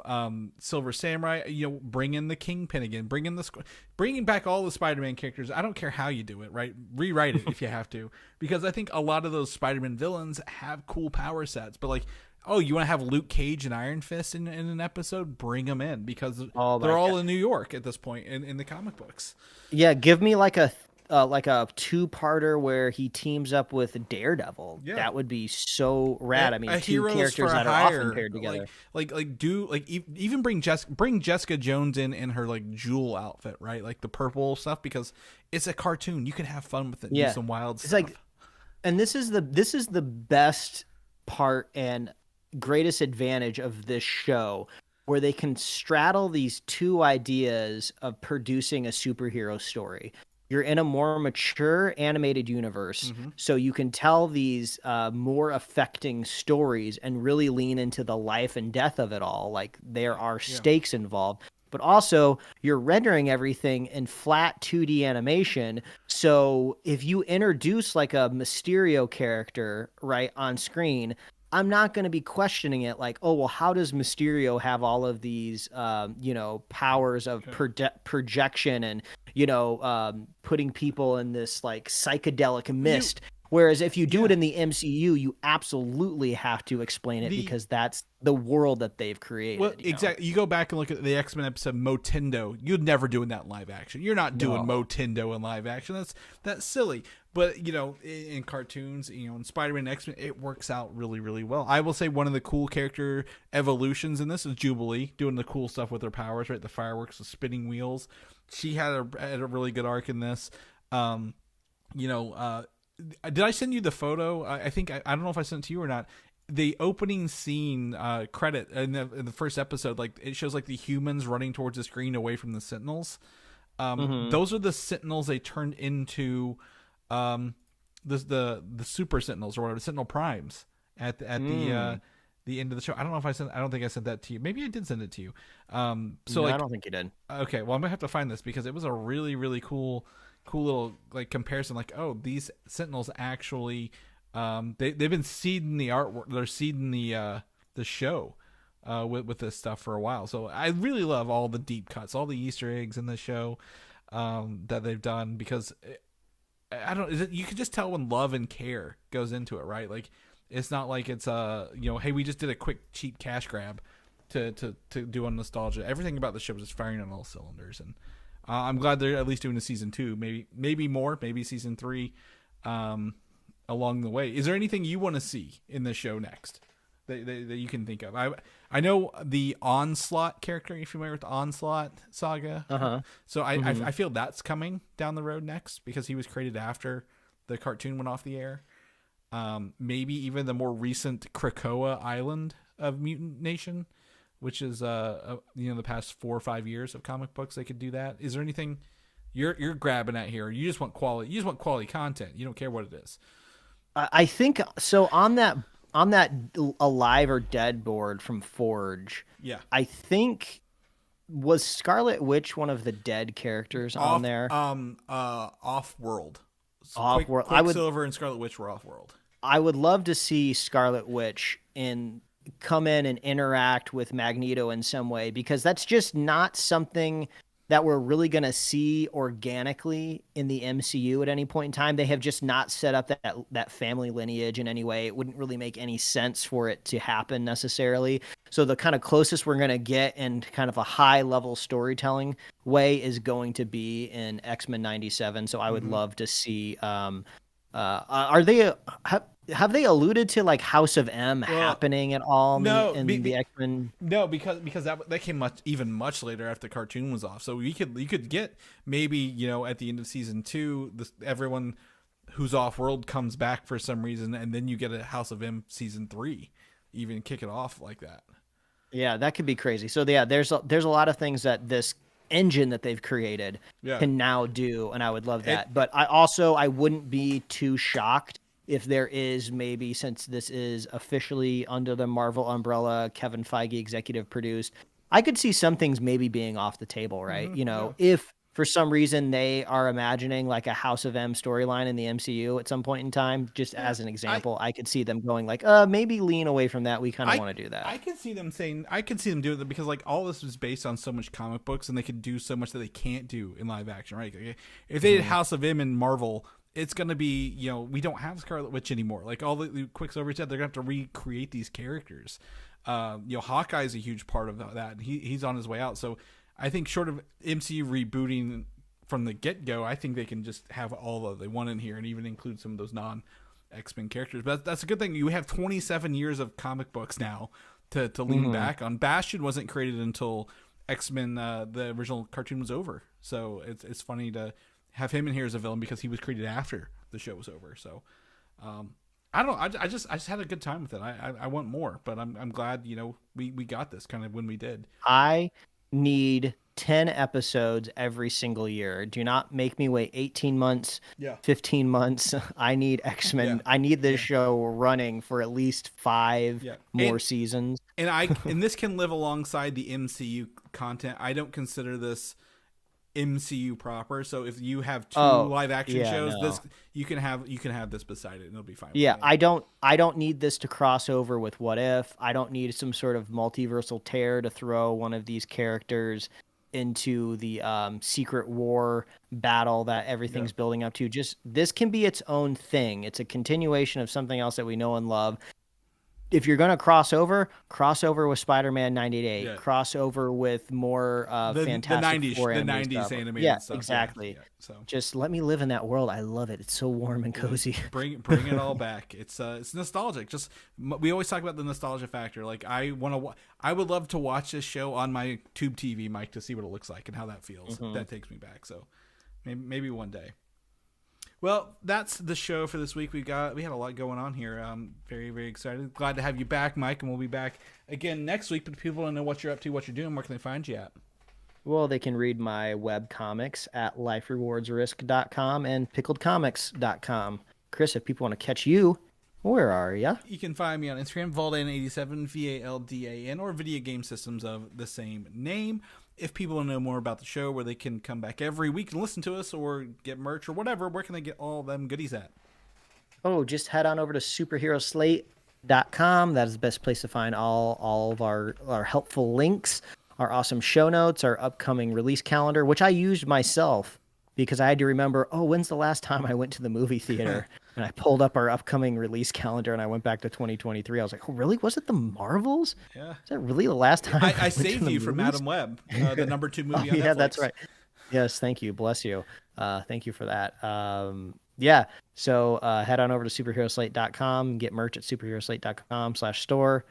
Silver Samurai, you know, bring in the Kingpin again, bringing back all the Spider-Man characters. I don't care how you do it, right? Rewrite it if you have to, because I think a lot of those Spider-Man villains have cool power sets, but like, oh, you want to have Luke Cage and Iron Fist in an episode? Bring them in, because they're all in New York at this point in the comic books. Yeah, give me like a two-parter where he teams up with Daredevil. That would be so rad. I mean, two characters that are often paired together. Even bring Jessica Jones in her like Jewel outfit, right? Like the purple stuff, because it's a cartoon. You can have fun with it. Do some wild stuff. Like, and this is the best part and greatest advantage of this show, where they can straddle these two ideas of producing a superhero story. You're in a more mature animated universe, so you can tell these more affecting stories and really lean into the life and death of it all. Like, there are stakes involved. But also, you're rendering everything in flat 2D animation. So if you introduce like a Mysterio character right on screen, I'm not going to be questioning it like, oh, well, how does Mysterio have all of these, powers of projection and, putting people in this like psychedelic mist? Whereas if you do it in the MCU, you absolutely have to explain it because that's the world that they've created. Well, exactly. You go back and look at the X-Men episode Motindo. You'd never doing that in live action. You're not doing Motindo in live action. That's silly. But, in cartoons, in Spider-Man and X-Men, it works out really, really well. I will say one of the cool character evolutions in this is Jubilee, doing the cool stuff with her powers, right? The fireworks, the spinning wheels. She had a really good arc in this. Did I send you the photo? I think I don't know if I sent it to you or not. The opening scene credit in the first episode, like it shows like the humans running towards the screen away from the Sentinels. Those are the Sentinels they turned into the Super Sentinels or whatever, Sentinel Primes at the end of the show. I don't know if I don't think I sent that to you. Maybe I did send it to you. I don't think you did. Okay, well I'm gonna have to find this because it was a really, really cool little like comparison. Like, oh, these Sentinels actually they've been seeding the artwork. They're seeding the show with this stuff for a while. So I really love all the deep cuts, all the Easter eggs in the show that they've done, because you can just tell when love and care goes into it, right? Like, it's not like it's hey, we just did a quick cheap cash grab to do on nostalgia. Everything about the show is just firing on all cylinders, and I'm glad they're at least doing a season 2, maybe more, maybe season 3. along the way. Is there anything you want to see in the show next that you can think of? I know the Onslaught character. Are you familiar with the Onslaught saga? So I feel that's coming down the road next because he was created after the cartoon went off the air. Maybe even the more recent Krakoa Island of Mutant Nation, which is the past 4 or 5 years of comic books. They could do that. Is there anything you're grabbing at here? You just want quality. You just want quality content. You don't care what it is. I think so. On that Alive or Dead board from Forge. Yeah. I think was Scarlet Witch one of the dead characters on there? Off world. Off-world. Quicksilver and Scarlet Witch were off-world. I would love to see Scarlet Witch come in and interact with Magneto in some way, because that's just not something that we're really going to see organically in the MCU at any point in time. They have just not set up that family lineage in any way. It wouldn't really make any sense for it to happen necessarily. So the kind of closest we're going to get in kind of a high level storytelling way is going to be in X-Men 97. So I would love to see, have they alluded to like House of M happening at all in the X-Men? No, because that came much later after the cartoon was off. So you could get maybe, at the end of season 2, everyone who's off world comes back for some reason, and then you get a House of M season 3, even kick it off like that. Yeah, that could be crazy. So yeah, there's a lot of things that this engine that they've created can now do, and I would love that. But I wouldn't be too shocked if there is, maybe, since this is officially under the Marvel umbrella, Kevin Feige executive produced, I could see some things maybe being off the table, right? If for some reason they are imagining like a House of M storyline in the MCU at some point in time, just as an example, I could see them going like, maybe lean away from that. We kind of want to do that. I can see them doing it because like all this is based on so much comic books, and they could do so much that they can't do in live action, right? If they did House of M in Marvel, it's going to be, we don't have Scarlet Witch anymore. Like all the Quicksilver said, they're going to have to recreate these characters. Hawkeye is a huge part of that, and he's on his way out. So I think short of MCU rebooting from the get-go, I think they can just have all of they want in here and even include some of those non-X-Men characters. But that's a good thing. You have 27 years of comic books now to lean back on. Bastion wasn't created until X-Men, the original cartoon, was over. So it's funny to have him in here as a villain because he was created after the show was over. So I don't know. I just had a good time with it. I want more, but I'm glad, we got this kind of when we did. I need 10 episodes every single year. Do not make me wait 18 months, 15 months. I need X-Men. I need this show running for at least 5 more seasons. And this can live alongside the MCU content. I don't consider this MCU proper. So if you have 2 live action shows, this you can have this beside it and it'll be fine. Yeah, I don't need this to cross over with What If. I don't need some sort of multiversal tear to throw one of these characters into the Secret War battle that everything's building up to. Just this can be its own thing. It's a continuation of something else that we know and love. If you're going to cross over with Spider-Man 98, cross over with more Fantastic Four the 90s animated stuff. Yeah, exactly. So just let me live in that world. I love it. It's so warm and cozy. Bring it all back. It's nostalgic. Just we always talk about the nostalgia factor. Like I would love to watch this show on my tube TV, Mike, to see what it looks like and how that feels. That takes me back. So maybe one day. Well, that's the show for this week. We had a lot going on here. Very, very excited. Glad to have you back, Mike, and we'll be back again next week. But if people don't know what you're up to, what you're doing, where can they find you at? Well, they can read my web comics at liferewardsrisk.com and pickledcomics.com. Chris, if people want to catch you, where are you? You can find me on Instagram, Valdan87, VALDAN, or Video Game Systems of the same name. If people want to know more about the show, where they can come back every week and listen to us or get merch or whatever, where can they get all them goodies at? Oh, just head on over to superheroslate.com. That is the best place to find all of our helpful links, our awesome show notes, our upcoming release calendar, which I used myself because I had to remember, when's the last time I went to the movie theater? And I pulled up our upcoming release calendar and I went back to 2023. I was like, really? Was it the Marvels? Yeah. Is that really the last time I saved you from Madam Web, the number 2 movie on Netflix. Yeah, that's right. Yes, thank you. Bless you. Thank you for that. Yeah. So head on over to superheroslate.com, get merch at superheroslate.com/store.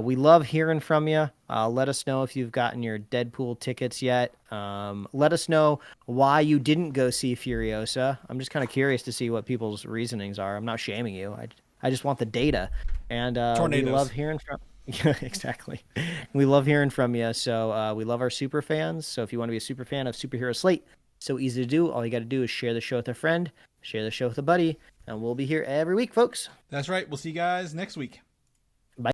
We love hearing from you. Let us know if you've gotten your Deadpool tickets yet. Let us know why you didn't go see Furiosa. I'm just kind of curious to see what people's reasonings are. I'm not shaming you. I just want the data. And we love hearing from. Yeah, exactly. We love hearing from you. So we love our super fans. So if you want to be a super fan of Superhero Slate, so easy to do. All you got to do is share the show with a friend, share the show with a buddy, and we'll be here every week, folks. That's right. We'll see you guys next week.